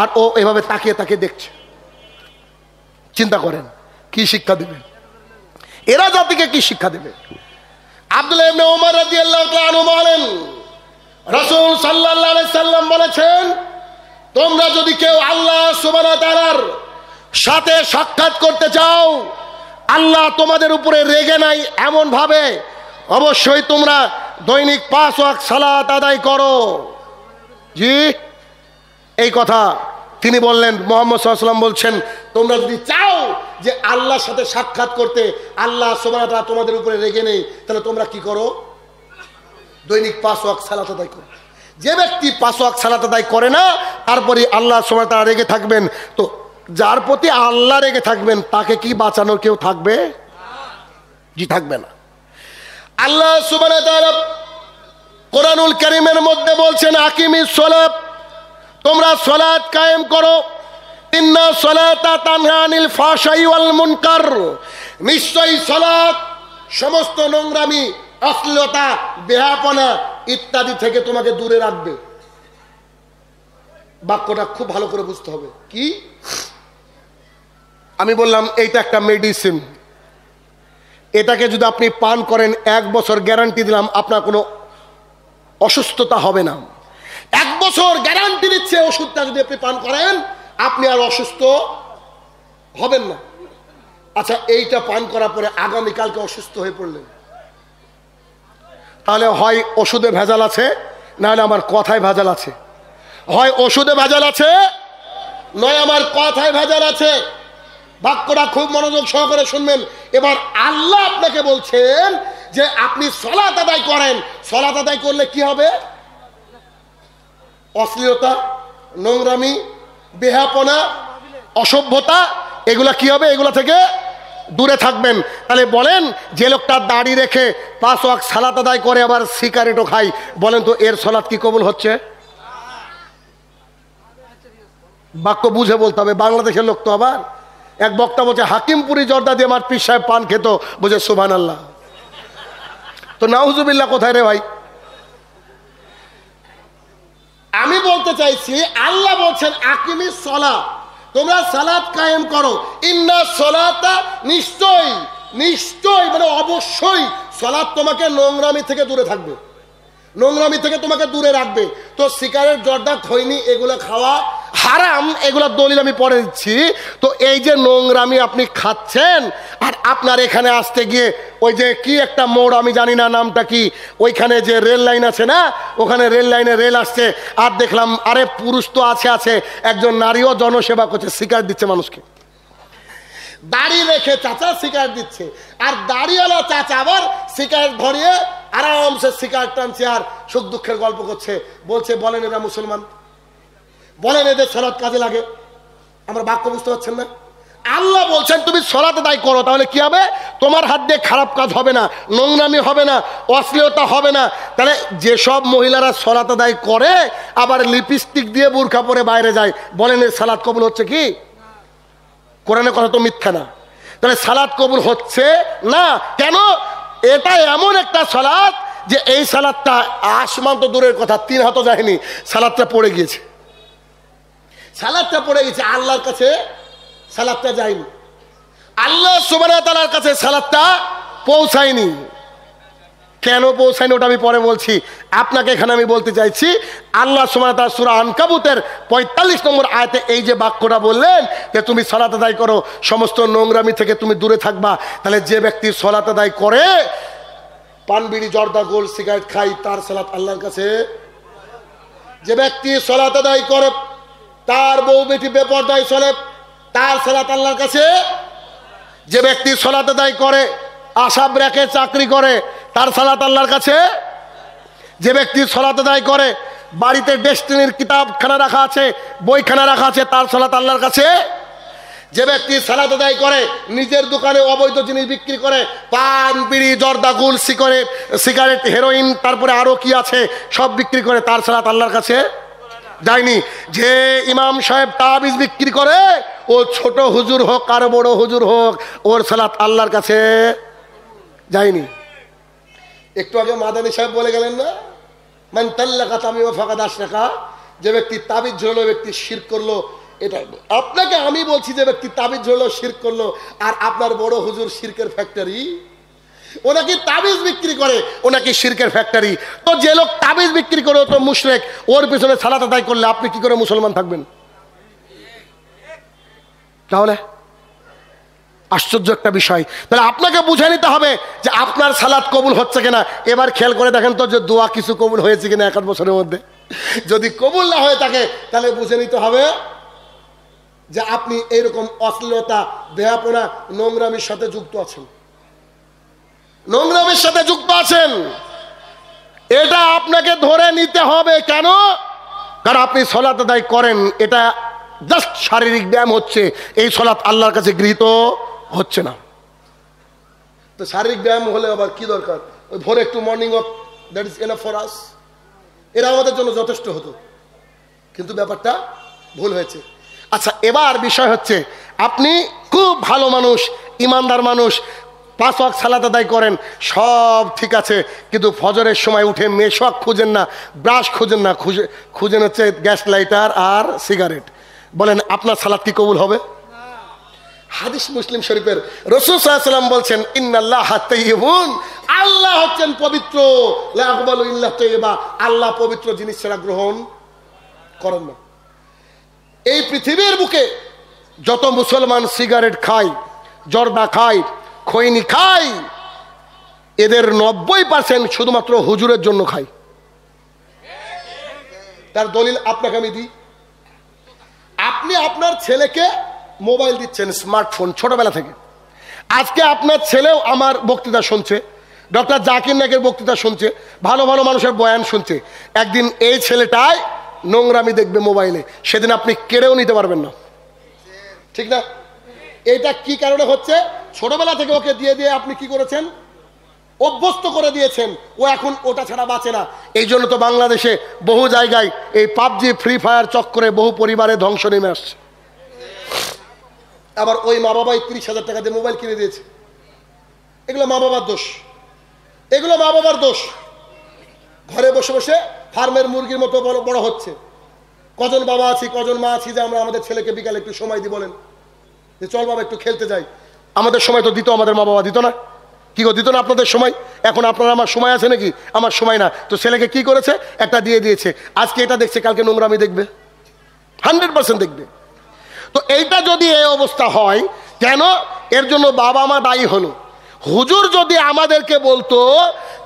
আর ও এভাবে তাকিয়ে তাকিয়ে দেখছে। চিন্তা করেন কি শিক্ষা দেবে এরা, জাতিকে কি শিক্ষা দেবে? আব্দুল্লাহ ইবনে ওমর রাদিয়াল্লাহু তাআলা আনহু বলেন, রাসূল সাল্লাল্লাহু আলাইহি সাল্লাম বলেছেন, তোমরা যদি কেউ আল্লাহ সুবহানাহু ওয়া তাআলার সাথে সাক্ষাৎ করতে চাও, আল্লাহ তোমাদের উপরে রেগে নাই এমন ভাবে, অবশ্যই তোমরা দৈনিক 5 ওয়াক্ত সালাত আদায় করো। জি, এই কথা তিনি বললেন। মুহাম্মদ সাল্লাল্লাহু আলাইহি ওয়াসাল্লাম বলছেন, তোমরা যদি চাও যে আল্লাহর সাথে সাক্ষাৎ করতে, আল্লাহ সুবহানাহু ওয়া তাআলা তোমাদের উপরে রেগে নেই, তাহলে তোমরা কি করো? দৈনিক 5 ওয়াক্ত সালাত আদায় করো। যে ব্যক্তি 5 ওয়াক্ত সালাত আদায় করে না, তারপরে আল্লাহ সুবহানাহু ওয়া তাআলা রেগে থাকবেন। তো যার প্রতি আল্লাহ রেগে থাকবেন তাকে কি বাঁচানোর কেউ থাকবে? জি, থাকবে না। আল্লাহ সুবহানাহু ওয়া তাআলা কোরআনুল কারীমের মধ্যে বলছেন, আকিমিস সালাত, তোমরা সালাত কায়েম করো, ইন্না সালাতা তানহা আনিল ফাহশাই ওয়াল মুনকার, নিশ্চয়ই সালাত সমস্ত নোংরামি, অশ্লীলতা, বেহাপনা ইত্যাদি থেকে তোমাকে দূরে রাখবে। বাক্যটা খুব ভালো করে বুঝতে হবে। কি? আমি বললাম এইটা একটা মেডিসিন, এটাকে যদি আপনি পান করেন 1 বছর গ্যারান্টি দিলাম আপনার কোনো অসুস্থতা হবে না। 1 বছর গ্যারান্টি দিচ্ছে ওষুধটা যদি আপনি পান করেন আপনি আর অসুস্থ হবেন না। আচ্ছা, এইটা পান করার পরে আগামীকালকে অসুস্থ হয়ে পড়লেন, তাহলে হয় ওষুধে ভেজাল আছে, নাহলে আমার কথায় ভেজাল আছে। হয় ওষুধে ভেজাল আছে, নয় আমার কথায় ভেজাল আছে। বাক্যটা খুব মনোযোগ সহকারে শুনবেন। এবার আল্লাহ আপনাকে বলছেন যে আপনি সালাত আদায় করেন। সালাত আদায় করলে কি হবে? অশ্লীলতা, নোংরামি, বেহাপনা, অসভ্যতা, এগুলা কি হবে? এগুলা থেকে দূরে থাকবেন। তাহলে বলেন, যে লোকটা দাড়ি রেখে 5 ওয়াক্ত সালাত আদায় করে আবার সিগারেটও খায়, বলেন তো এর সালাত কি কবুল হচ্ছে? বাক্য বুঝে বলতে হবে। বাংলাদেশের লোক তো আবার এক বক্তা বলছে হাকিমপুরি জর্দা দিয়ে আমার পীর সাহেব পান খেত, বুঝে সুবহানাল্লাহ। তো নাউজুবিল্লাহ কোথায় রে ভাই? আমি বলতে চাইছি আল্লাহ বলছেন আকিমিস সালাত, তোমরা সালাত কায়েম করো। ইন্না সালাতা, নিশ্চয় নিশ্চয় মানে অবশ্যই সালাত তোমাকে নোংরামি থেকে দূরে থাকবে, নোংরামি থেকে তোমাকে দূরে রাখবে। তো সিগারেট, জর্দা, খৈনি এগুলো খাওয়া হারাম, এগুলো দলিল আমি পরে দিচ্ছি। তো এই যে নোংরামি আপনি খাচ্ছেন, আর আপনার এখানে আসতে গিয়ে ওই যে কি একটা মোড় আমি জানি না নামটা কি, ওইখানে যে রেল লাইন আছে না, ওখানে রেল লাইনে রেল আসছে, আর দেখলাম আরে পুরুষ তো আছে, একজন নারীও জনসেবা করছে, সিগারেট দিচ্ছে মানুষকে। দাড়ি রেখে চাচা সিগারেট দিচ্ছে, আর দাড়িওয়ালা চাচা আবার সিগারেট ধরিয়ে আরামসে সিগারেট টানছে আর সুখ দুঃখের গল্প করছে। বলছে বলেন এরা মুসলমান, বলেন এদের সালাত কাজে লাগে? আমরা বাক্য বুঝতে পারছেন না? আল্লাহ বলছেন তুমি সালাত আদায় করো, তাহলে কি হবে? তোমার হাত দিয়ে খারাপ কাজ হবে না, নোংরামি হবে না, অশ্লীলতা হবে না। তাহলে যেসব মহিলারা সালাত আদায় করে আবার লিপস্টিক দিয়ে বোরকা পরে বাইরে যায়, বলেন এর সালাত কবুল হচ্ছে কি? কোরআনের কথা তো মিথ্যা না। তাহলে সালাত কবুল হচ্ছে না কেন? এটা এমন একটা সালাত যে এই সালাতটা আসমান তো দূরের কথা, 3 হাতও যায়নি, সালাতটা পড়ে গিয়েছে, সালাতটা পড়ে গেছে, আল্লাহর কাছে সালাতটা যায়নি, আল্লাহ সুবহানাহু ওয়া তাআলার কাছে সালাতটা পৌঁছায়নি। কেন পৌঁছায়নি ওটা আমি পরে বলছি। আপনাকে এখানে আমি বলতে চাইছি আল্লাহ সুবহানাহু ওয়া তাআলা সূরা আনকাবুতের 45 নম্বর আয়াতে এই যে বাক্যটা বললেন যে তুমি সালাত আদায় করো, সমস্ত নোংরামি থেকে তুমি দূরে থাকবা। তাহলে যে ব্যক্তি সালাত আদায় করে, পান, বিড়ি, জর্দা, গোল, সিগারেট খায়, তার সালাত আল্লাহর কাছে। যে ব্যক্তি সালাত আদায় করে, তার বউ বেটি বেপরদায় চলে, তার সালাত আল্লাহর কাছে। যে ব্যক্তি সালাত আদায় করে, আসাব রেখে চাকরি করে, তার সালাত আল্লাহর কাছে। যে ব্যক্তি সালাত আদায় করে, বাড়িতে ডেস্টিনির কিতাবখানা রাখা আছে, বইখানা রাখা আছে, তার সালাত আল্লাহর কাছে। যে ব্যক্তি সালাত আদায় করে, নিজের দোকানে অবৈধ জিনিস বিক্রি করে, পান, বিড়ি, জর্দা, গুল, সিগারেট, হেরোইন, তারপরে আরো কি আছে সব বিক্রি করে, তার সালাত আল্লাহর কাছে যায়নি। যে ইমাম সাহেব তাবিজ বিক্রি করে, ও ছোট হুজুর হোক আর বড় হুজুর হোক, ওর সালাত আল্লাহর কাছে যায়নি। একটু আগে মাদানী সাহেব বলে গেলেন না, মান তাল্লাকা তামিমা ফাকাদ আশরাকা, যে ব্যক্তি তাবিজ ঝরলো ব্যক্তি শিরক করলো। এটা আপনাকে আমি বলছি, যে ব্যক্তি তাবিজ ঝরলো শিরক করলো, আর আপনার বড় হুজুর শিরকের ফ্যাক্টরি, ও নাকি তাবিজ বিক্রি করে, ও নাকি শিরকের ফ্যাক্টরি। তো যে লোক তাবিজ বিক্রি করে ও তো মুশরিক, ওর পিছনে সালাত আদায় করলে আপনি কি করে মুসলমান থাকবেন? তাহলে আশ্চর্য একটা বিষয়। তাহলে আপনাকে বুঝে নিতে হবে যে আপনার সালাত কবুল হচ্ছে কিনা। এবার খেয়াল করে দেখেন তো যে দোয়া কিছু কবুল হয়েছে কিনা 1 বছরের মধ্যে। যদি কবুল না হয়ে থাকে তাহলে বুঝে নিতে হবে যে আপনি এইরকম অশ্লীলতা, বেহাপনা, নোংরামির সাথে যুক্ত আছেন, নোংরামির সাথে যুক্ত আছেন। এটা আপনাকে ধরে নিতে হবে। কেন? কারণ আপনি সালাত আদায় করেন, এটা জাস্ট শারীরিক ব্যায়াম হচ্ছে, এই সালাত আল্লাহর কাছে গৃহীত হচ্ছে না। তো শারীরিক ব্যায়াম হলে আবার কি দরকার? ওই ভোরে একটু morning walk, that is enough for us, এরা আমাদের জন্য যথেষ্ট হতো। কিন্তু ব্যাপারটা ভুল হয়েছে। আচ্ছা, এবার বিষয় হচ্ছে আপনি খুব ভালো মানুষ, ইমানদার মানুষ, 5 ওয়াক্ত সালাত আদায় করেন, সব ঠিক আছে, কিন্তু ফজরের সময় উঠে মেশওয়াক খুঁজেন না, ব্রাশ খুঁজেন না, খুঁজেন হচ্ছে গ্যাস লাইটার আর সিগারেট। বলেন আপনার সালাত কি কবুল হবে? হাদিস মুসলিম শরীফের, রাসূল সাল্লাল্লাহু আলাইহি ওয়াসাল্লাম বলছেন ইন্নাল্লাহা তাইয়্যিবুন, আল্লাহ হচ্ছেন পবিত্র, লা ইয়াকবালু ইল্লা তাইয়্যিবা, আল্লাহ পবিত্র জিনিস ছাড়া গ্রহণ করেন না। এই পৃথিবীর বুকে যত মুসলমান সিগারেট খায়, জর্দা খায়, খৈনি খায়, এদের 90% শুধুমাত্র হুজুরের জন্য খায়। তার দলিল আপনাকে আমি দিই। আপনি আপনার ছেলেকে মোবাইল দিচ্ছেন, স্মার্টফোন, ছোটবেলা থেকে। আজকে আপনার ছেলেও আমার বক্তৃতা শুনছে, ডক্টর জাকির নায়েকের বক্তৃতা শুনছে, ভালো ভালো মানুষের বয়ান শুনছে। একদিন এই ছেলেটাই নোংরামি দেখবে মোবাইলে, সেদিন আপনি কেড়েও নিতে পারবেন না, ঠিক না? এটা কি কারণে হচ্ছে? ছোটবেলা থেকে ওকে দিয়ে দিয়ে আপনি কি করেছেন? অভ্যস্ত করে দিয়েছেন। ও এখন ওটা ছাড়া বাঁচে না। এই জন্য তো বাংলাদেশে বহু জায়গায় এই পাবজি, ফ্রি ফায়ার চক্করে বহু পরিবারে ধ্বংস নেমে আসছে। আবার ওই মা বাবাই 30,000 টাকা দিয়ে মোবাইল কিনে দিয়েছে। এগুলো মা বাবার দোষ, এগুলো মা বাবার দোষ। ঘরে বসে বসে ফার্মের মুরগির মতো বড় বড় হচ্ছে। কজন বাবা আছি, কজন মা আছি যে আমরা আমাদের ছেলেকে বিকালে একটু সময় দিই, বলেন যে চল বাবা একটু খেলতে যাই। আমাদের সময় তো দিত, আমাদের মা বাবা দিত না? কি গো, দিত না আপনাদের সময়? এখন আপনার আমার সময় আছে নাকি? আমার সময় না। তো ছেলেকে কি করেছে? একটা দিয়ে দিয়েছে। আজকে এটা দেখছে, কালকে নোংরামি দেখবে, 100% দেখবে। তো এইটা যদি এই অবস্থা হয়, কেন? এর জন্য বাবা মা দায়ী হলো। হুজুর যদি আমাদেরকে বলতো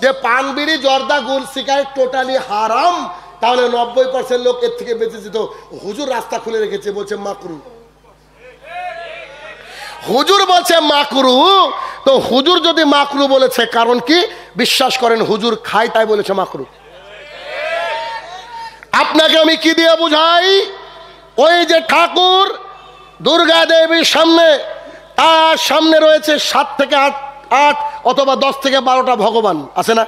যে পান, বিড়ি, জর্দা, গুল, সিগারেট টোটালি হারাম, তাহলে 90% লোক এর থেকে বেঁচে যেত। হুজুর রাস্তা খুলে রেখেছে, বলছে মাকরু। হুজুর বলছে মাকরু। তো হুজুর যদি মাকরু বলেছে, কারণ কি? বিশ্বাস করেন হুজুর খায়, তাই বলেছে মাকরু। আপনাকে আমি কি দিয়ে বুঝাই? ওই যে ঠাকুর দুর্গা দেবীর সামনে, তার সামনে রয়েছে 7 থেকে 8 অথবা 10 থেকে 12টা ভগবান, আছে না?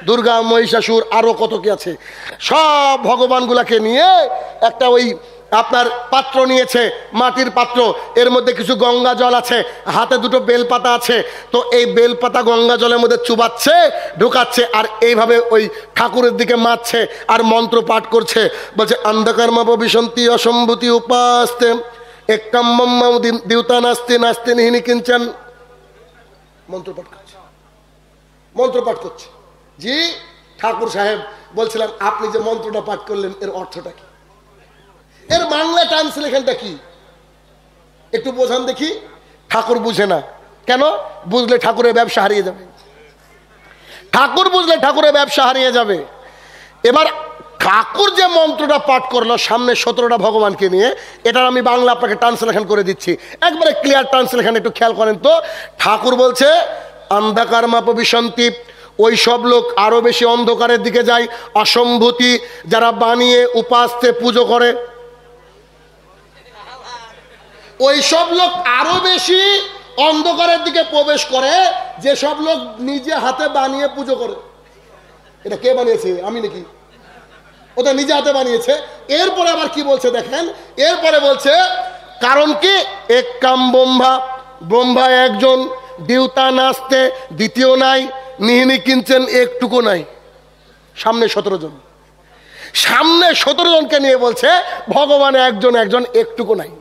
দুর্গা, মহিষাসুর, আরো কত কি আছে। সব ভগবানগুলাকে নিয়ে একটা ওই আপনার পাত্র নিয়েছে, মাটির পাত্র। এর মধ্যে কিছু গঙ্গা জল আছে, হাতে 2টো বেলপাতা আছে। তো এই বেলপাতা গঙ্গা জলের মধ্যে চুবাচ্ছে, ঢুকাচ্ছে, আর এইভাবে ওই ঠাকুরের দিকে মারছে আর মন্ত্র পাঠ করছে। বলছে অন্ধকারমা ভবিষ্যন্তি অসম্ভূতি উপাস্তে একম্মম দেবতা নাস্তে নাস্তে নিহিনি কিঞ্চন। মন্ত্র পাঠ করছে, মন্ত্র পাঠ করছে। জি ঠাকুর সাহেব, বলছিলাম আপনি যে মন্ত্রটা পাঠ করলেন, এর অর্থটা কি? এর বাংলা ট্রান্সলেশনটা কি? একটু বোঝান দেখি। ঠাকুর বুঝে না। কেন? বুঝলে ঠাকুরের ব্যবসা হারিয়ে যাবে। ঠাকুর বুঝলে ঠাকুরের ব্যবসা হারিয়ে যাবে। এবার ঠাকুর যে মন্ত্রটা পাঠ করলো সামনে 17টা ভগবানকে নিয়ে, এটার আমি বাংলা আপনাকে ট্রান্সলেশন করে দিচ্ছি, একবারে ক্লিয়ার ট্রান্সলেশন, একটু খেয়াল করেন তো। ঠাকুর বলছে অন্ধকার মাপ বিশান্তি, ওই সব লোক আরো বেশি অন্ধকারের দিকে যায়। অসম্ভূতি, যারা বানিয়ে উপাস্তে পুজো করে, ওই সব লোক আরো বেশি অন্ধকারের দিকে প্রবেশ করে, যে সব লোক নিজে হাতে বানিয়ে পুজো করে। এটা কে বানিয়েছে? আমি নাকি? ওটা নিজে হাতে বানিয়েছে। এরপরে আবার কি বলছে দেখেন, এরপরে বলছে কারণ কি? এক কাম ব্রহ্মা, ব্রহ্মা একজন, দেবতা নাচতে দ্বিতীয় নাই, নিহিনি কিনছেন একটুকু নাই। সামনে 17 জন, সামনে 17 জনকে নিয়ে বলছে ভগবান একজন, একজন একটুকু নাই।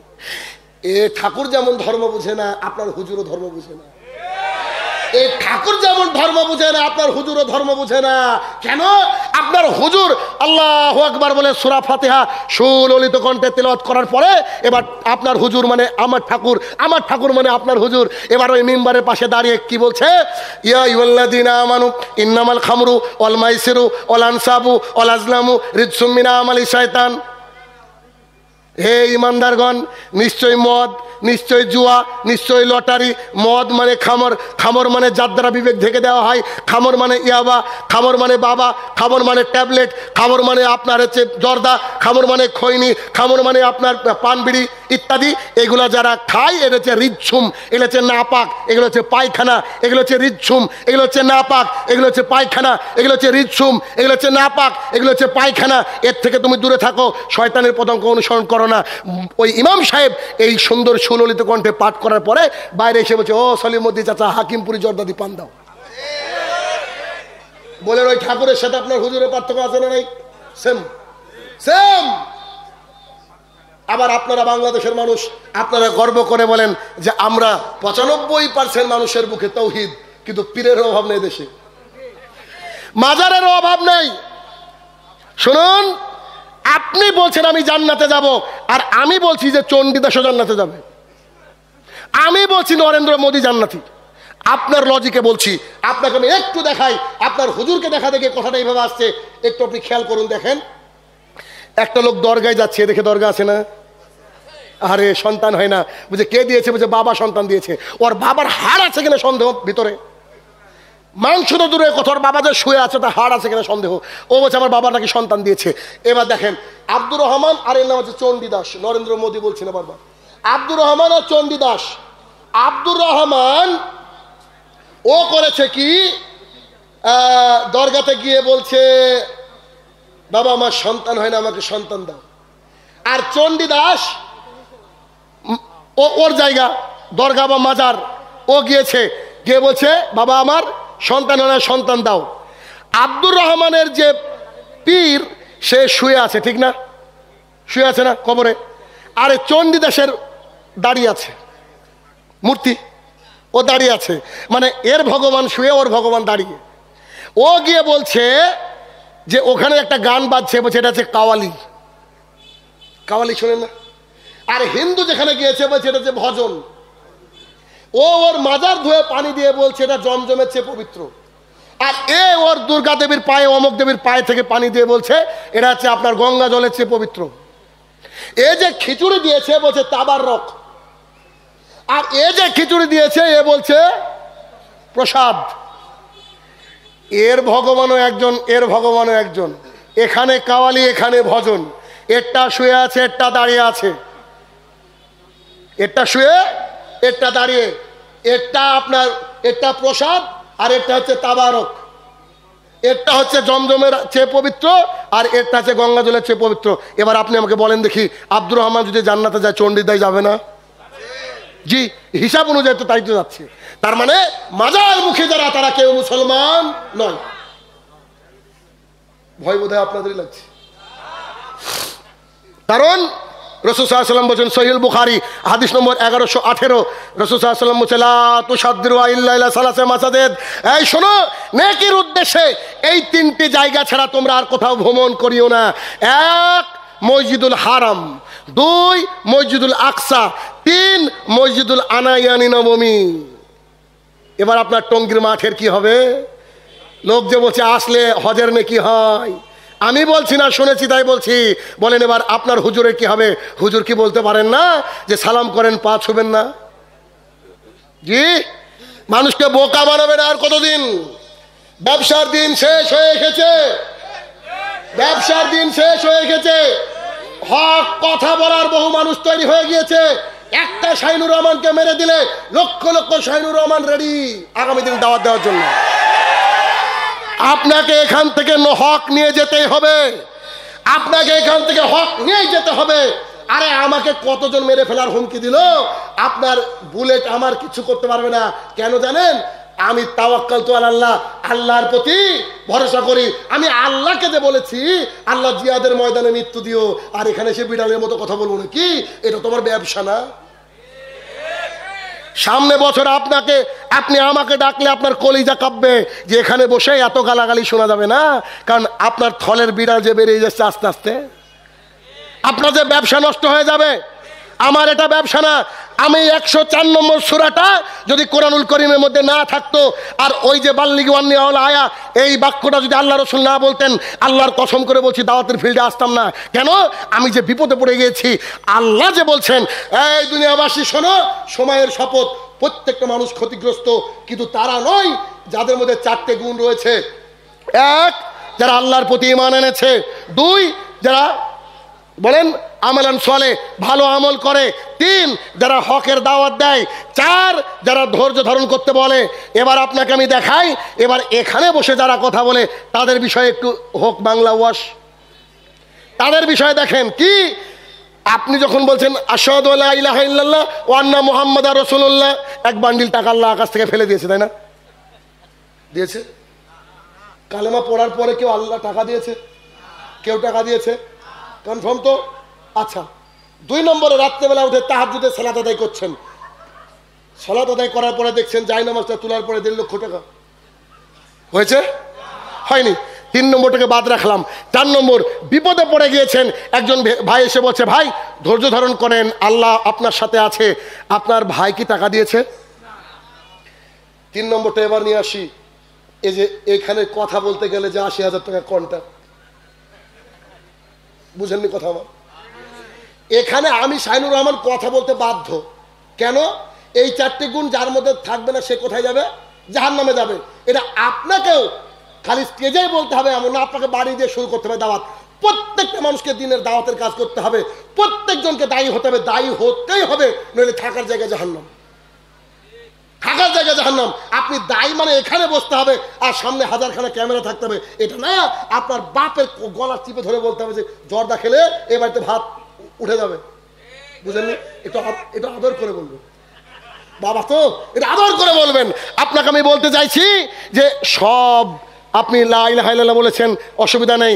এ ঠাকুর যেমন ধর্ম বুঝে না, আপনার হুজুরও ধর্ম বুঝে না। এই ঠাকুর যেমন ধর্ম বুঝে না, আপনার হুজুরও ধর্ম বুঝে না। কেন? আপনার হুজুর আল্লাহু আকবার বলে সূরা ফাতিহা সুললিত কণ্ঠে তেলাওয়াত করার পরে, এবার আপনার হুজুর মানে আমার ঠাকুর, আমার ঠাকুর মানে আপনার হুজুর, এবার ওই মিম্বারের পাশে দাঁড়িয়ে কি বলছে? ইয়া আইয়ুহাল্লাযীনা আমানু ইন্নামাল খামরু ওয়াল মাইসিরু ওয়াল আনসাবু ওয়াল আজলামু রিজসুম মিন আমালি শায়তান। হে ইমানদারগণ, নিশ্চয় মদ, নিশ্চয় জুয়া, নিশ্চয় লটারি। মদ মানে খামর, খামর মানে যার দ্বারা বিবেক ঢেকে দেওয়া হয়। খামর মানে ইয়াবা, খামর মানে বাবা, খামর মানে ট্যাবলেট, খামর মানে আপনার হচ্ছে জর্দা, খামর মানে খৈনি, খামর মানে আপনার পান বিড়ি ইত্যাদি। এগুলো যারা খায়, এটা হচ্ছে রিজসুম, এগুলো হচ্ছে নাপাক, এগুলো হচ্ছে পায়খানা, এগুলো হচ্ছে রিজসুম, এগুলো হচ্ছে নাপাক, এগুলো হচ্ছে পায়খানা, এগুলো হচ্ছে রিজসুম, এগুলো হচ্ছে নাপাক, এগুলো হচ্ছে পায়খানা। এর থেকে তুমি দূরে থাকো, শয়তানের পতঙ্গ অনুসরণ করো না। ওই ইমাম সাহেব এই সুন্দর সুললিত কণ্ঠে পাঠ করার পরে বাইরে এসে বলছে, ও সলিমুদ্দিন চাচা, হাকিমপুরি জর্দাদি পান দাও। বলেন ওই ঠাকুরের সাথে আপনার হুজুরের পার্থক্য আছে না নাই? Same same. আবার আপনারা বাংলাদেশের মানুষ, আপনারা গর্ব করে বলেন যে আমরা 95% মানুষের বুকে তাওহীদ, কিন্তু পীরের অভাব নেই দেশে, মাজারের অভাব নেই। শুনুন, আপনি বলছেন আমি জান্নাতে যাব, আর আমি বলছি যে চণ্ডীদাসও জান্নাতে যাবে। আমি বলছি নরেন্দ্র মোদী জান্নাতি। আপনার লজিকে বলছি, আপনাকে আমি একটু দেখাই, আপনার হুজুরকে দেখা দেখে কথাটা এইভাবে আসছে, একটু আপনি খেয়াল করুন। দেখেন, একটা লোক দরগায় যাচ্ছে, দেখে দরগা আছে না, আরে সন্তান হয় না, বুঝে কে দিয়েছে, বুঝে বাবা সন্তান দিয়েছে। ওর বাবার হাড় আছে কিনা সন্দেহ ভিতরে, মাংস তো দূরে কথা, ওর বাবা যে শুয়ে আছে তার হাড় আছে কিনা সন্দেহ। ও বলছে আমার বাবা নাকি সন্তান দিয়েছে। এবার দেখেন, আব্দুর রহমান আর এর নাম হচ্ছে চণ্ডীদাস। নরেন্দ্র মোদী বলছে না বারবার, আব্দুর রহমান আর চণ্ডীদাস। আব্দুর রহমান ও করেছে কি, দরগাতে গিয়ে বলছে বাবা আমার সন্তান হয় না, আমাকে সন্তান দাও। আর চণ্ডীদাস ও ওর জায়গা দরগা বা মাজার, ও গিয়েছে, গিয়ে বলছে বাবা আমার সন্তান হয় না, সন্তান দাও। আব্দুর রহমানের যে পীর সে শুয়ে আছে, ঠিক না, শুয়ে আছে না কবরে, আরে চণ্ডীদাসের দাঁড়িয়ে আছে মূর্তি, ও দাঁড়িয়ে আছে, মানে এর ভগবান শুয়ে, ওর ভগবান দাঁড়িয়ে। ও গিয়ে বলছে যে ওখানে একটা গান বাজছে, বলছে এটা হচ্ছে কাওয়ালি। কাওয়ালি শোনেন না? আর হিন্দু যেখানে গিয়েছে বলছে এটা হচ্ছে ভজন। ও ওর মাজার ধুয়ে পানি দিয়ে বলছে এটা জমজমের চেয়ে পবিত্র। আর এ ওর দুর্গা দেবীর পায়ে, অমুক দেবীর পায়ে থেকে পানি দিয়ে বলছে এটা হচ্ছে আপনার গঙ্গা জলের চেয়ে পবিত্র। এ যে খিচুড়ি দিয়েছে বলছে তাবাররক, আর এ যে খিচুড়ি দিয়েছে এ বলছে প্রসাদ। এর ভগবানও একজন, এর ভগবানও একজন। এখানে কাওয়ালি, এখানে ভজন। এরটা শুয়ে আছে, এরটা দাঁড়িয়ে আছে, এরটা শুয়ে, এরটা দাঁড়িয়ে। এরটা আপনার, এরটা প্রসাদ, আর এরটা হচ্ছে তাবারক। এরটা হচ্ছে জমজমের চেয়ে পবিত্র, আর এরটা হচ্ছে গঙ্গা জলের চেয়ে পবিত্র। এবার আপনি আমাকে বলেন দেখি, আব্দুর রহমান যদি জান্নাতে যায়, চণ্ডীদাস যাবে না? জি, হিসাব অনুযায়ী তো তাই তো যাচ্ছে। তার মানে মাজার মুখে যারা, তারা কেউ মুসলমান নয়। ভয় বোধ হয় আপনাদেরই লাগছে, কারণ রাসূল সাল্লাল্লাহু আলাইহি ওয়াসাল্লাম বলেন, সহিহ বুখারী হাদিস নম্বর 1118, রাসূল সাল্লাল্লাহু আলাইহি ওয়াসাল্লাম বলেন লা তুসাদ্দিরু ইল্লা ইলা সালাসা মাসাজিদ। এই শোনো, নেকির উদ্দেশ্যে এই তিনটি জায়গা ছাড়া তোমরা আর কোথাও ভ্রমণ করিও না। এক, মসজিদুল হারাম, দুই মসজিদুল আকসা, তিন মসজিদুল আনায়ানি নবমী। এবার আপনার টঙ্গীর মাঠের কি হবে? লোক যে বলছে আসলে হজের নেকি হয়, আমি বলছি না, শুনেছি তাই বলছি। বলেন এবার আপনার হুজুরের কি হবে? হুজুর কি বলতে পারেন না যে সালাম করেন, পা ছুবেন না? জি, মানুষকে বোকা বানাবে না আর কতদিন? ব্যবসার দিন শেষ হয়ে গেছে, ব্যবসার দিন শেষ হয়ে গেছে। হক কথা বলার বহু মানুষ তৈরি হয়ে গিয়েছে। একটা শাহিনুর রহমানকে মেরে দিলে লক্ষ লক্ষ শাহিনুর রহমান রেডি আগামী দিন দাওয়াত দেওয়ার জন্য। আপনাকে এখান থেকে হক নিয়ে যেতেই হবে, আপনাকে এখান থেকে হক নিয়ে যেতে হবে। আরে আমাকে কতজন মেরে ফেলার হুমকি দিল, আপনার বুলেট আমার কিছু করতে পারবে না। কেন জানেন? আমি তাওয়াক্কালতু আলাল্লাহ, আল্লাহর প্রতি ভরসা করি। আমি আল্লাহকে যে বলেছি আল্লাহ জিহাদের ময়দানে মৃত্যু দিও, আর এখানে সে বিড়ালের মতো কথা বলবো নাকি? এটা তোমার ব্যবসা না? সামনে বছর আপনাকে, আপনি আমাকে ডাকলে আপনার কলিজা কাঁপবে যে এখানে বসে এত গালাগালি শোনা যাবে না, কারণ আপনার থলের বিড়াল যে বেরিয়ে যাচ্ছে আস্তে আস্তে, আপনার যে ব্যবসা নষ্ট হয়ে যাবে। আমার এটা ব্যবসা না। আমি 104 নম্বর সূরাটা যদি কোরআনুল করিমের মধ্যে না থাকতো, আর ওই যে বাল্লিগি ওয়ান্নি আওলা আয়া, এই বাক্যটা যদি আল্লাহ রাসূল না বলতেন, আল্লাহর কসম করে বলছি দাওয়াতের ফিল্ডে আসতাম না। কেন? আমি যে বিপদে পড়ে গিয়েছি। আল্লাহ যে বলছেন, এই দুনিয়াবাসী শোনো, সময়ের শপথ, প্রত্যেকটা মানুষ ক্ষতিগ্রস্ত, কিন্তু তারা নয় যাদের মধ্যে 4টে গুণ রয়েছে। এক, যারা আল্লাহর প্রতি ঈমান এনেছে। দুই, যারা বলেন আমালান সলে, ভালো আমল করে। তিন, যারা হকের দাওয়াত দেয়। চার, যারা ধৈর্য ধারণ করতে বলে। এবার আপনাকে আমি দেখাই, এবার এখানে বসে যারা কথা বলে তাদের বিষয়ে একটু হোক বাংলা ওয়াশ। তাদের বিষয়ে দেখেন কি, আপনি যখন বলছেন আশহাদু আল্লা ইলাহা ইল্লাল্লাহ ওয়া আন্না মুহাম্মাদার রাসূলুল্লাহ, এক বান্ডিল টাকা আল্লাহ আকাশ থেকে ফেলে দিয়েছে, তাই না? দিয়েছে? কালেমা পড়ার পরে কেউ আল্লাহ টাকা দিয়েছে? কেউ টাকা দিয়েছে? কনফার্ম তো? আচ্ছা, 2 নম্বরে রাত্রেবেলা উঠে তাহাজ্জুদের সালাত আদায় করছেন, সালাত আদায় করার পরে দেখছেন জায়নামাজটা তোলার পরে 1.5 লক্ষ টাকা হয়েছে, হয়নি। 3 নম্বরটাকে বাদ রাখলাম। 4 নম্বর, বিপদে পড়ে গিয়েছেন, একজন ভাই এসে বলছে ভাই ধৈর্য ধারণ করেন, আল্লাহ আপনার সাথে আছে। আপনার ভাই কি টাকা দিয়েছে? 3 নম্বরটা এবার নিয়ে আসি। এই যে এখানে কথা বলতে গেলে যে 80,000 টাকা কন্ট্রাক্ট, বুঝেননি কথা আমার? এখানে আমি শাইনুর রহমান কথা বলতে বাধ্য। কেন? এই 4টি গুণ যার মধ্যে থাকবে না সে কোথায় যাবে? জাহান্নামে যাবে। এটা আপনাকেও খালি স্টেজেই বলতে হবে এমন না, আপনাকে বাড়ি দিয়ে শুরু করতে হবে দাওয়াত। প্রত্যেকটা মানুষকে দিনের দাওয়াতের কাজ করতে হবে, প্রত্যেকজনকে দায়ী হতে হবে, দায়ী হতেই হবে, নইলে থাকার জায়গায় জাহান্নাম, থাকার জায়গায় জাহান্নাম। আপনি দায়ী মানে এখানে বসতে হবে আর সামনে 1000খানা ক্যামেরা থাকতে হবে, এটা না। আপনার বাপের গলা চিপে ধরে বলতে হবে যে জর্দা খেলে এ বাড়িতে ভাত উঠে যাবে, বুঝলেন? এটা আদর করে বলবেন বাবা, তো এটা আদর করে বলবেন। আপনাকে আমি বলতে চাইছি যে সব আপনি লা ইলাহা ইল্লাল্লাহ বলেছেন, অসুবিধা নেই,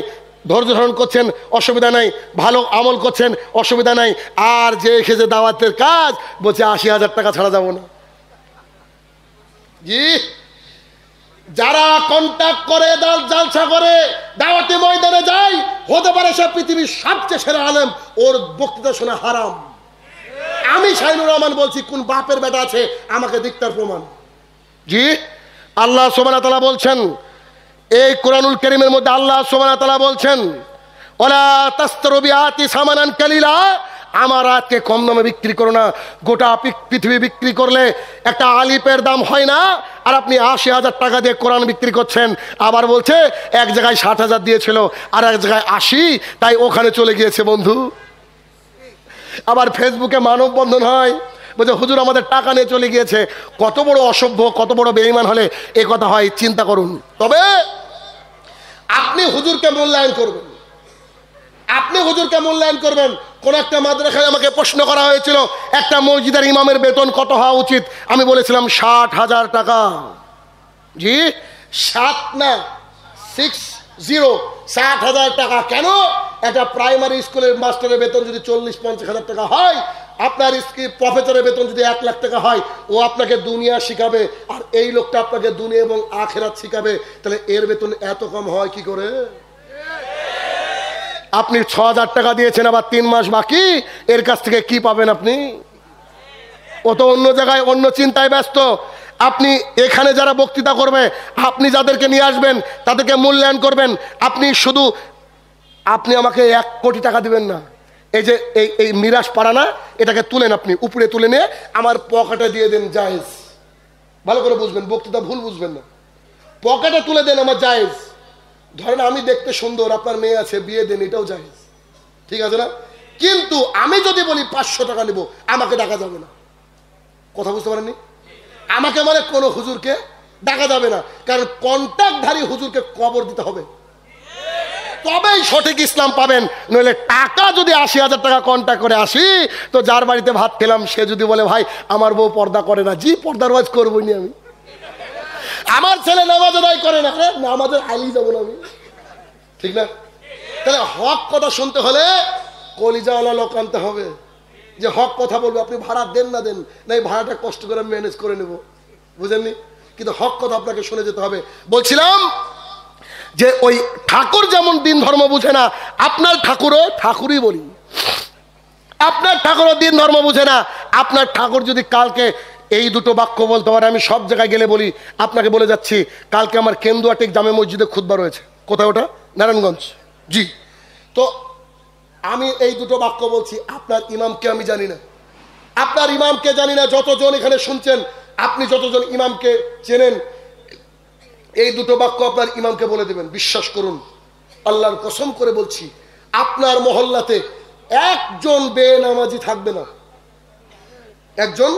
ধৈর্য ধারণ করছেন, অসুবিধা নেই, ভালো আমল করছেন, অসুবিধা নাই। আর যে এসেছে দাওয়াতের কাজ বলছে 80,000 টাকা ছাড়া যাব না। জি, যারা কন্ট্যাক্ট করে, জালসা করে, দাওয়াতি ময়দানে যায়, হতে পারে সে পৃথিবীর সবচেয়ে সেরা আলেম, ওর বক্তৃতা শোনা হারাম। আমি শাইনুর রহমান বলছি, কোন বাপের বেটা আছে আমাকে দিকটার প্রমাণ? জি, আল্লাহ সুবহানাহু ওয়া তাআলা বলছেন এই কোরআনুল কারীমের মধ্যে, আল্লাহ সুবহানাহু ওয়া তাআলা বলছেন ওয়ালা তাসতারু বিআয়াতি সামানান কালিলা, আমার আয়াতকে কম দামে বিক্রি করো না। গোটা পৃথিবী বিক্রি করলে একটা আলিফের দাম হয় না, আর আপনি 80,000 টাকা দিয়ে কোরআন বিক্রি করছেন। আবার বলছে এক জায়গায় 60,000 দিয়েছিল আর এক জায়গায় 80, তাই ওখানে চলে গিয়েছে বন্ধু। আবার ফেসবুকে মানববন্ধন হয়, বলছে হুজুর আমাদের টাকা নিয়ে চলে গিয়েছে। কত বড় অসভ্য, কত বড় বেঈমান হলে এ কথা হয়, চিন্তা করুন। তবে আপনি হুজুরকে মূল্যায়ন করবেন, আপনি হুজুরকে মূল্যায়ন করবেন। কোন একটা মাদ্রাসায় আমাকে প্রশ্ন করা হয়েছিল একটা মসজিদের ইমামের বেতন কত হওয়া উচিত। আমি বলেছিলাম 60,000 টাকা। জি, 7 না 60, 60,000 টাকা। কেন? একটা প্রাইমারি স্কুলের মাস্টারের বেতন যদি 40-50,000 টাকা হয়, আপনার প্রফেসরের বেতন যদি 1 লাখ টাকা হয়, ও আপনাকে দুনিয়া শিখাবে, আর এই লোকটা আপনাকে দুনিয়া এবং আখিরাত শিখাবে, তাহলে এর বেতন এত কম হয় কি করে? আপনি 6,000 টাকা দিয়েছেন, আবার 3 মাস বাকি, এর কাছ থেকে কি পাবেন আপনি? ও তো অন্য জায়গায় অন্য চিন্তায় ব্যস্ত। আপনি এখানে যারা বক্তৃতা করবে, আপনি যাদেরকে নিয়ে আসবেন তাদেরকে মূল্যায়ন করবেন। আপনি আমাকে 1 কোটি টাকা দিবেন না। এই যে এই মিরাজ পাড়া না, এটাকে তুলেন, আপনি উপরে তুলে নিয়ে আমার পকেটে দিয়ে দেন, জায়েজ। ভালো করে বুঝবেন, বক্তৃতা ভুল বুঝবেন না। পকেটে তুলে দেন, আমার জায়েজ। ধরেন আমি দেখতে সুন্দর, আপনার মেয়ে আছে, বিয়ে দেন, এটাও জায়েজ, ঠিক আছে না? কিন্তু আমি যদি বলি 500 টাকা নেব, আমাকে ডাকা যাবে না। কথা বুঝতে পারেননি? আমাকে মানে কোনো হুজুরকে ডাকা যাবে না, কারণ কন্ট্যাক্টধারী হুজুরকে কবর দিতে হবে, তবেই সঠিক ইসলাম পাবেন। নইলে টাকা যদি 80,000 টাকা কন্ট্যাক্ট করে আসি, তো যার বাড়িতে ভাত খেলাম সে যদি বলে ভাই আমার বউ পর্দা করে না, জি পর্দার ওয়াজ করবই না আমি। আমার ছেলে নামাজ আদায় করে না, নামাজের আইলি যাবো না আমি, ঠিক না? তাহলে হক কথা শুনতে হলে কলিজাওয়ালা লোক আনতে হবে, যে হক কথা বলবে। আপনি ভাড়া দেন না দেন, না এই ভাড়াটা কষ্ট করে ম্যানেজ করে নেব, বুঝেননি? কিন্তু হক কথা আপনাকে শুনে যেতে হবে। বলছিলাম যে ওই ঠাকুর যেমন দিন ধর্ম বুঝে না, আপনার ঠাকুরও, ঠাকুরই বলি, আপনার ঠাকুরও দিন ধর্ম বুঝে না। আপনার ঠাকুর যদি কালকে এই দুটো বাক্য বলতে পারে, আমি সব জায়গায় গেলে বলি, আপনাকে বলে যাচ্ছি, কালকে আমার কেন্দুয়াটিক জামে মসজিদে খুতবা রয়েছে। কোথায় ওটা? নারায়ণগঞ্জ। জি, তো আমি এই দুটো বাক্য বলছি। আপনার ইমামকে আমি জানি না, আপনার ইমামকে জানি না। যতজন এখানে শুনছেন, আপনি যতজন ইমামকে চেনেন, এই দুটো বাক্য আপনার ইমামকে বলে দেবেন। বিশ্বাস করুন, আল্লাহর কসম করে বলছি, আপনার মহল্লাতে একজন বেনামাজি থাকবে না, একজন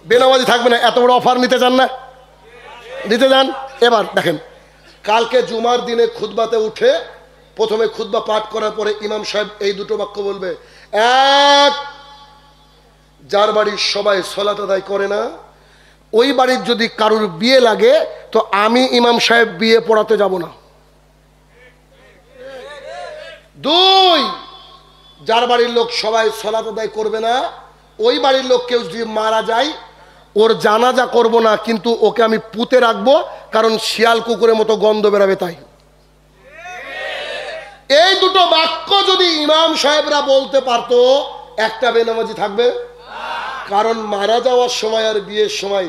বেনামাজি থাকবে না। এত বড় অফার নিতে চান না? নিতে যান। এবার দেখেন, কালকে জুমার দিনে খুতবাতে উঠে প্রথমে খুতবা পাঠ করার পরে ইমাম সাহেব এই দুটো বাক্য বলবে। এক, যার বাড়ির সবাই সালাত আদায় করে না, ওই বাড়ির যদি কারুর বিয়ে লাগে, তো আমি ইমাম সাহেব বিয়ে পড়াতে যাব না। 2, যার বাড়ির লোক সবাই সালাত আদায় করবে না, ওই বাড়ির লোক কেউ যদি মারা যায়, ওর জানাজা করব না, কিন্তু ওকে আমি পুঁতে রাখবো, কারণ শিয়াল কুকুরের মতো গন্ধ বেরাবে তাই। এই দুটো বাক্য যদি ইমাম সাহেবরা বলতে পারতো, একটা বেনামাজি থাকবে। কারণ মারা যাওয়ার সময় আর বিয়ের সময়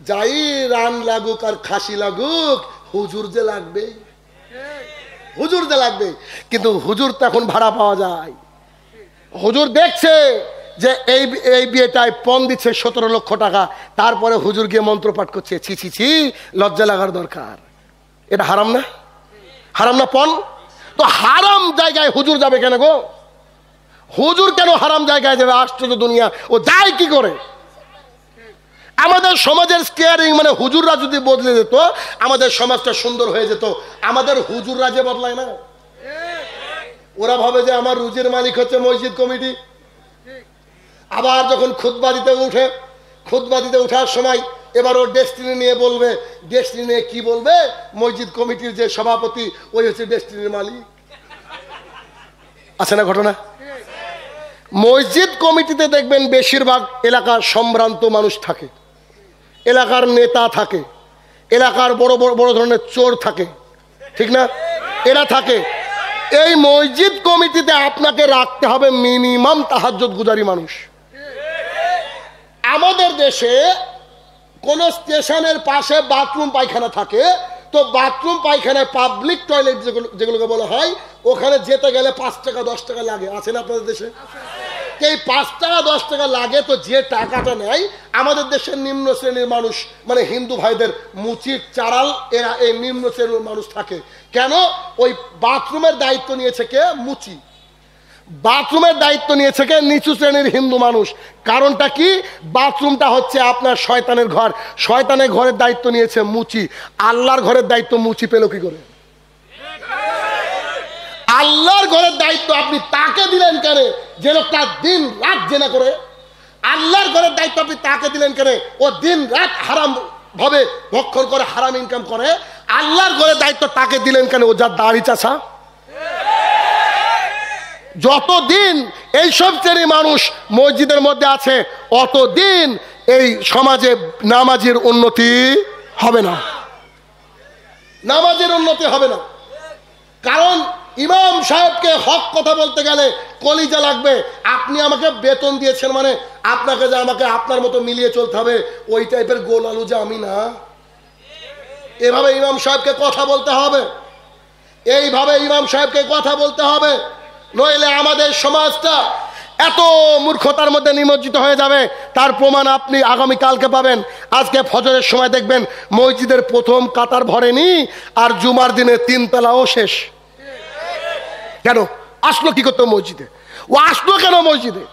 যাই রান লাগুক আর খাসি লাগুক, হুজুর যে লাগবে, হুজুর যে লাগবে। কিন্তু হুজুর তো এখন ভাড়া পাওয়া যায়। হুজুর দেখছে যে এই বিয়েটায় পণ দিচ্ছে 17 লক্ষ টাকা, তারপরে হুজুর গিয়ে মন্ত্র পাঠ করছে। ছি ছি ছি, লজ্জা লাগার দরকার। এটা হারাম না? হারাম না পণ? তো হারাম জায়গায় হুজুর যাবে কেন গো? হুজুর কেন হারাম জায়গায় যাবে? আশ্চর্য দুনিয়া, ও যায় কি করে? আমাদের সমাজের স্টিয়ারিং মানে হুজুররা যদি বদলে যেত, আমাদের সমাজটা সুন্দর হয়ে যেত। আমাদের হুজুররা যে বদলায় না, ওরা ভাবে যে আমার রুজির মালিক হচ্ছে মসজিদ কমিটি। আবার যখন খুতবা দিতে ওঠার সময় এবার ওর ডেস্টিনি নিয়ে বলবে। ডেস্টিনি নিয়ে কি বলবে? মসজিদ কমিটির যে সভাপতি, ওই হচ্ছে ডেস্টিনির মালিক। আছে না ঘটনা? মসজিদ কমিটিতে দেখবেন বেশিরভাগ এলাকার সম্ভ্রান্ত মানুষ থাকে, এলাকার নেতা থাকে, এলাকার বড় বড় বড় ধরনের চোর থাকে, ঠিক না? এরা থাকে। এই মসজিদ কমিটিতে আপনাকে রাখতে হবে মিনিমাম তাহাজ্জুদ গুজারি মানুষ। আমাদের দেশে কোন স্টেশনের পাশে বাথরুম পায়খানা থাকে, তো বাথরুম পায়খানায় পাবলিক টয়লেট যেগুলোকে বলা হয়, ওখানে যেতে গেলে 5 টাকা 10 টাকা লাগে। আছে না আপনাদের দেশে? এই 5 টাকা 10 টাকা লাগে, তো যে টাকাটা নেয় আমাদের দেশের নিম্ন শ্রেণীর মানুষ, মানে হিন্দু ভাইদের মুচির চারাল, এরা এই নিম্ন শ্রেণীর মানুষ থাকে। কেন? ওই বাথরুমের দায়িত্ব নিয়েছে কে? মুচি। বাথরুমের দায়িত্ব নিয়েছে কে? নিচু শ্রেণীর হিন্দু মানুষ। কারণটা কি? বাথরুমটা হচ্ছে আপনার শয়তানের ঘর, শয়তানের ঘরের দায়িত্ব নিয়েছে মুচি। আল্লাহর ঘরের দায়িত্ব মুচি পেল কি করে? আল্লাহর ঘরের দায়িত্ব আপনি তাকে দিলেন কেন, যে লোকটা দিন রাত জেনা করে? আল্লাহর ঘরের দায়িত্ব আপনি তাকে দিলেন কেন? ও দিন রাত হারাম ভাবে ভক্ষণ করে, হারাম ইনকাম করে। আল্লাহর ঘরের দায়িত্ব তাকে দিলেন কেন? ও যার দাড়ি চাষা। যতদিন এইসব শ্রেণীর মানুষ মসজিদের মধ্যে আছে, অতদিন এই সমাজে নামাজের উন্নতি হবে না, নামাজের উন্নতি হবে না। কারণ ইমাম সাহেবকে হক কথা বলতে গেলে কলিজা লাগবে। আপনি আমাকে বেতন দিয়েছেন মানে আপনাকে যে আমাকে আপনার মতো মিলিয়ে চলতে হবে, ওই টাইপের গোল আলু যে আমি না। এভাবে ইমাম সাহেবকে কথা বলতে হবে, এইভাবে ইমাম সাহেবকে কথা বলতে হবে, নইলে আমাদের সমাজটা এত মূর্খতার মধ্যে নিমজ্জিত হয়ে যাবে। তার প্রমাণ আপনি আগামীকালকে পাবেন। আজকে ফজরের সময় দেখবেন মসজিদের প্রথম কাতার ভরেনি, আর জুমার দিনে 3 তলাও শেষ। কেন আসলো? কি করতো মসজিদে? ও আসলো কেন মসজিদে?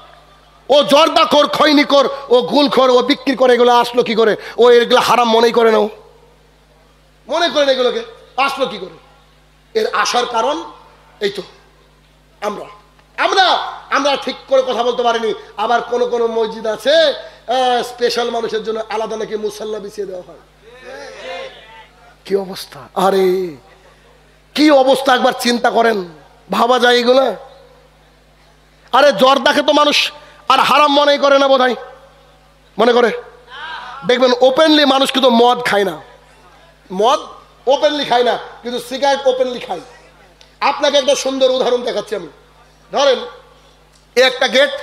ও জর্দাখোর, খৈনিখোর, ও গুলখোর, ও বিক্রি করে, এগুলো আসলো কি করে? ও এগুলো হারাম মনেই করে না, মনে করেন এগুলোকে। আসলো কি করে? এর আসার কারণ এই তো আমরা আমরা আমরা ঠিক করে কথা বলতে পারিনি। আবার কোন কোন মসজিদ আছে স্পেশাল মানুষের জন্য আলাদা নাকি মুসাল্লা বিছিয়ে দেওয়া হয়। কি অবস্থা! আরে কি অবস্থা, একবার চিন্তা করেন, ভাবা যায় এগুলো? আরে জর্দাকে তো মানুষ আর হারাম মনেই করে না, বোধহয় মনে করে। দেখবেন ওপেনলি মানুষ কিন্তু মদ খায় না, মদ ওপেনলি খায় না, কিন্তু সিগারেট ওপেনলি খায়। আপনাকে একটা সুন্দর উদাহরণ দেখাচ্ছি আমি। ধরেন একটা গেট,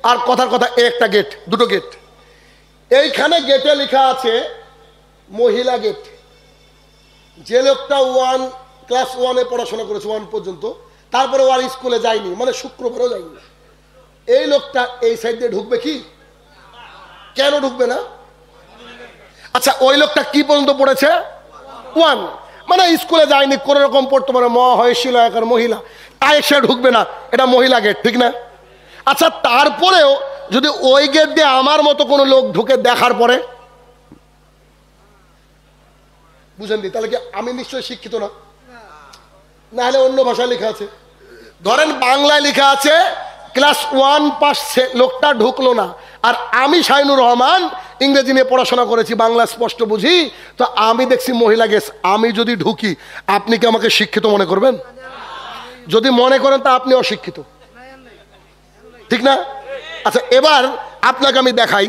আর কথার কথা একটা গেট, দুটো গেট। এইখানে গেটে লেখা আছে মহিলা গেট। যে লোকটা ক্লাস 1-এ পড়াশোনা করেছে, 1 পর্যন্ত, তারপরে ও আর স্কুলে যায়নি, মানে শুক্রবারও যায়নি, এই লোকটা এই সাইড দিয়ে ঢুকবে কি? কেন ঢুকবে না? আচ্ছা, ওই লোকটা কি পর্যন্ত পড়েছে? 1, মানে স্কুলে যায়নি, কোন রকম পড়তে পারে, হয়েছিল একার মহিলা, তাই সে ঢুকবে না। এটা মহিলা গেট, ঠিক না? আচ্ছা, তারপরেও যদি ওই গেট দিয়ে আমার মতো কোনো লোক ঢুকে দেখার পরে, বুঝেন নি, তাহলে কি আমি নিশ্চয়ই শিক্ষিত না? না হলে অন্য ভাষায় লেখা আছে। ধরেন বাংলায় লেখা আছে ক্লাস 1 পাস, লোকটা ঢুকলো না। আর আমি শাইনুর রহমান ইংরেজি নিয়ে পড়াশোনা করেছি, বাংলা স্পষ্ট বুঝি, তো আমি দেখছি মহিলা গেস। আমি যদি ঢুকি, আপনি কি আমাকে শিক্ষিত মনে করবেন? যদি মনে করেন তা আপনি অশিক্ষিত। ঠিক না? আচ্ছা, এবার আপনাকে আমি দেখাই,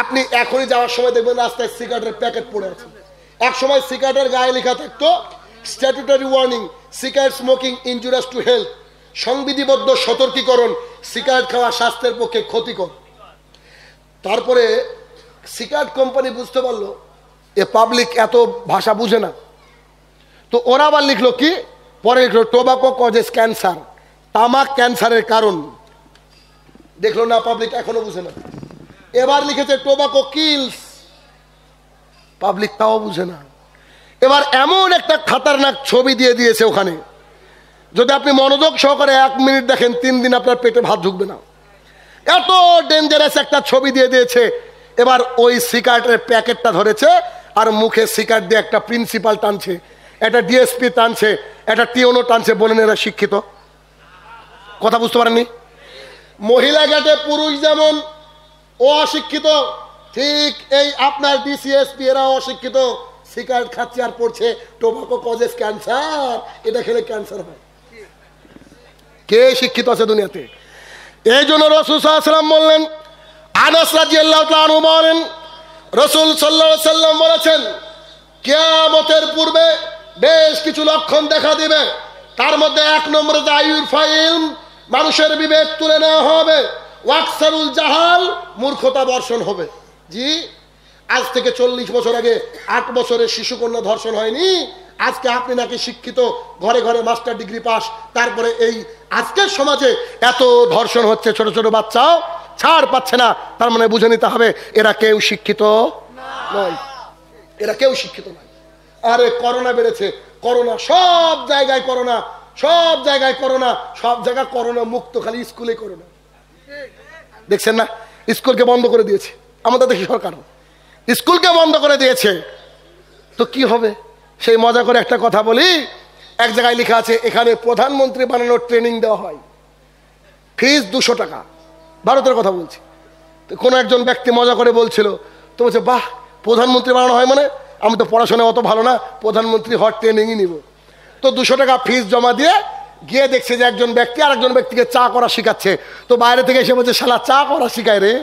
আপনি এখনই যাওয়ার সময় দেখবেন রাস্তায় সিগারেটের প্যাকেট পড়ে আছে। এক সময় সিগারেটের গায়ে লেখা থাকতো statutory warning, cigarette smoking injurious to health, সংবিধিবদ্ধ সতর্কীকরণ, সিগারেট খাওয়া স্বাস্থ্যের পক্ষে ক্ষতিকর। তারপরে সিগারেট কোম্পানি বুঝতে পারলো এ পাবলিক এত ভাষা বুঝে না, তো ওরা আবার লিখলো কি, পরে লিখলো টোবাকো কজেস ক্যান্সার, তামাক ক্যান্সারের কারণ। দেখলো না, পাবলিক এখনো বুঝে না। এবার লিখেছে টোবাকো কিলস, পাবলিক তাও বুঝে না। এবার এমন একটা খাতারনাক ছবি দিয়ে দিয়েছে ওখানে, যদি আপনি মনোযোগ সহকারে 1 মিনিট দেখেন 3 দিন আপনার পেটে ভাত ঢুকবে না, এত ডেঞ্জারাস একটা ছবি দিয়ে দিয়েছে। এবার ওই সিগারেটের প্যাকেটটা ধরেছে আর মুখে সিগারেট দিয়ে একটা প্রিন্সিপাল টানছে, একটা ডিএসপি টানছে, একটা টিওনো টানছে। বলেন এরা শিক্ষিত? কথা বুঝতে পারেননি? মহিলা গেটে পুরুষ যেমন ও অশিক্ষিত, ঠিক এই আপনার ডিসিএসপি এরা অশিক্ষিত। সিগারেট খাচ্ছে আর পড়ছে টোবাকো কজেস ক্যান্সার, এটা খেলে ক্যান্সার হয়। কে শিক্ষিত আছে দুনিয়াতে? এই জন্য রাসূল সাল্লাল্লাহু আলাইহি ওয়াসাল্লাম বললেন, আনাস রাদিয়াল্লাহু তাআলা আনহু বলেন, রাসূল সাল্লাল্লাহু আলাইহি ওয়াসাল্লাম বলেছেন, কিয়ামতের পূর্বে বেশ কিছু লক্ষণ দেখা দিবে। তার মধ্যে 1 নম্বরে আইয়ুর ফাইল, মানুষের বিবেক তুলে নেওয়া হবে। ওয়াকসারুল জাহাল, মূর্খতা বর্ষণ হবে। জি, আজ থেকে 40 বছর আগে 8 বছরের শিশুকন্যা ধর্ষণ হয়নি। আজকে আপনি নাকি শিক্ষিত, ঘরে ঘরে মাস্টার ডিগ্রি পাস, তারপরে এই আজকের সমাজে এত ধর্ষণ হচ্ছে, ছোট ছোট বাচ্চাও ছাড় পাচ্ছে না। তার মানে বুঝে নিতে হবে এরা কেউ শিক্ষিত নয়, এরা কেউ শিক্ষিত নয়। আরে করোনা বেড়েছে, করোনা সব জায়গায়, করোনা সব জায়গায়, করোনা সব জায়গায়, করোনা মুক্ত, খালি স্কুলে করোনা। দেখছেন না, স্কুলকে বন্ধ করে দিয়েছে আমাদের দেশে সরকার, স্কুলকে বন্ধ করে দিয়েছে। তো কি হবে? সেই মজা করে একটা কথা বলি, এক জায়গায় লেখা আছে এখানে প্রধানমন্ত্রী বানানোর ট্রেনিং দেওয়া হয়, ফিস 200 টাকা। ভারতের কথা বলছি। তো কোনো একজন ব্যক্তি মজা করে বলছিল, তো বলছে বাহ, প্রধানমন্ত্রী বানানো হয় মানে? আমি তো পড়াশোনায় অত ভালো না, প্রধানমন্ত্রী হওয়ার ট্রেনিংই নিব। তো 200 টাকা ফিস জমা দিয়ে গিয়ে দেখছে যে একজন ব্যক্তি আর একজন ব্যক্তিকে চা করা শিখাচ্ছে। তো বাইরে থেকে এসে বলছে, শালা চা করা শিখায় রে।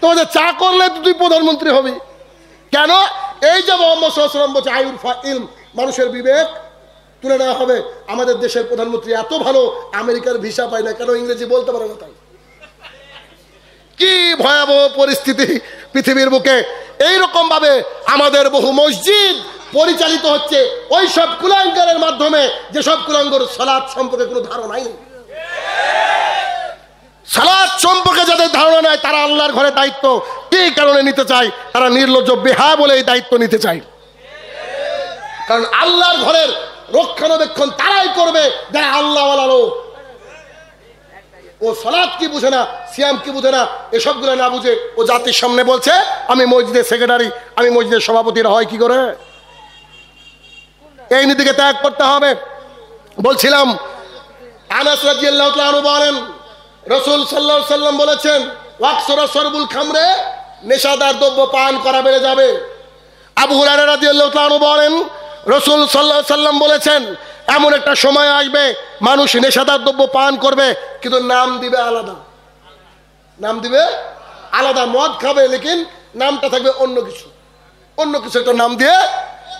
তো বলছে চা করলে তো তুই প্রধানমন্ত্রী হবি কেন? এই যে মুহাম্মদ সাল্লাল্লাহু আলাইহি ওয়াসাল্লাম বলছে আইয়ুর ফাইল, মানুষের বিবেক তুলে নেওয়া হবে। আমাদের দেশের প্রধানমন্ত্রী এত ভালো, আমেরিকার ভিসা পায় না কেন? ইংরেজি বলতে পারে না তাই। কি ভয়াবহ পরিস্থিতি পৃথিবীর বুকে। এইরকম ভাবে আমাদের বহু মসজিদ পরিচালিত হচ্ছে ওই সব কুলাঙ্গারের মাধ্যমে, যেসব কুলাঙ্গার সালাত সম্পর্কে কোনো ধারণাই নেই। সালাত সম্পর্কে যাদের ধারণা নেই তারা আল্লাহর ঘরে দায়িত্ব কি কারণে নিতে চায়? তারা নির্লজ্জ বেহায়া বলে এই দায়িত্ব নিতে চায়। কারণ আল্লাহর ঘরের রক্ষণাবেক্ষণ তারাই করবে যারা আল্লাহওয়ালা লোক। ও সালাত কি বুঝে না, সিয়াম কি বুঝে না, এসবগুলো না বুঝে ও জাতির সামনে বলছে আমি মসজিদের সেক্রেটারি, আমি মসজিদের সভাপতিরা হয় কি করে? এই নীতিকে ত্যাগ করতে হবে। বলছিলাম আনাস রাদিয়াল্লাহু তাআলা আনহু বলেন, রাসূল সাল্লাল্লাহু আলাইহি ওয়াসাল্লাম বলেছেন, ওয়াকসুরা শরবুল খামরে, নেশাদার দ্রব্য পান করা বেড়ে যাবে। আবু হুরায়রা রাদিয়াল্লাহু তাআলা আনহু বলেন, রাসূল সাল্লাল্লাহু আলাইহি ওয়াসাল্লাম বলেছেন, এমন একটা সময় আসবে মানুষ নেশাদার দ্রব্য পান করবে কিন্তু নাম দিবে আলাদা, নাম দিবে আলাদা। মদ খাবে লেকিন নামটা থাকবে অন্য কিছু, অন্য কিছু একটা নাম দিয়ে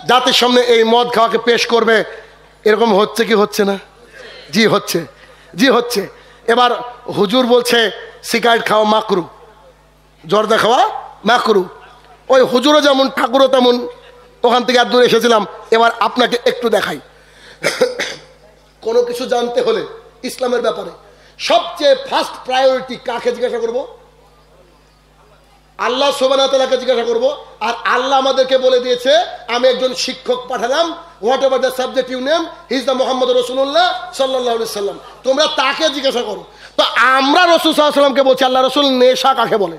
জাতির সামনে এই মদ খাওয়াকে পেশ করবে। এরকম হচ্ছে কি হচ্ছে না? জি হচ্ছে, জি হচ্ছে। এবার হুজুর বলছে সিগারেট খাওয়া মাকরু, জর্দা খাওয়া মাকরু। ওই হুজুরও যেমন ঠাকুরও তেমন, ওখান থেকে আর দূরে এসেছিলাম। এবার আপনাকে একটু দেখাই, কোনো কিছু জানতে হলে ইসলামের ব্যাপারে সবচেয়ে ফার্স্ট প্রায়োরিটি কাকে জিজ্ঞাসা করব? আল্লাহ সুবহানাহু ওয়া তাআলাকে জিজ্ঞাসা করব। আর আল্লাহ আমাদেরকে বলে দিয়েছে আমি একজন শিক্ষক পাঠালাম, whatever the subject you name, he is the Muhammad রাসূলুল্লাহ সাল্লাল্লাহু আলাইহি ওয়াসাল্লাম। তোমরা তাকে জিজ্ঞাসা করো। তো আমরা রাসূল সাল্লাল্লাহু আলাইহি ওয়াসাল্লামকে বলছি, আল্লাহ রাসূল নেশা কাকে বলে,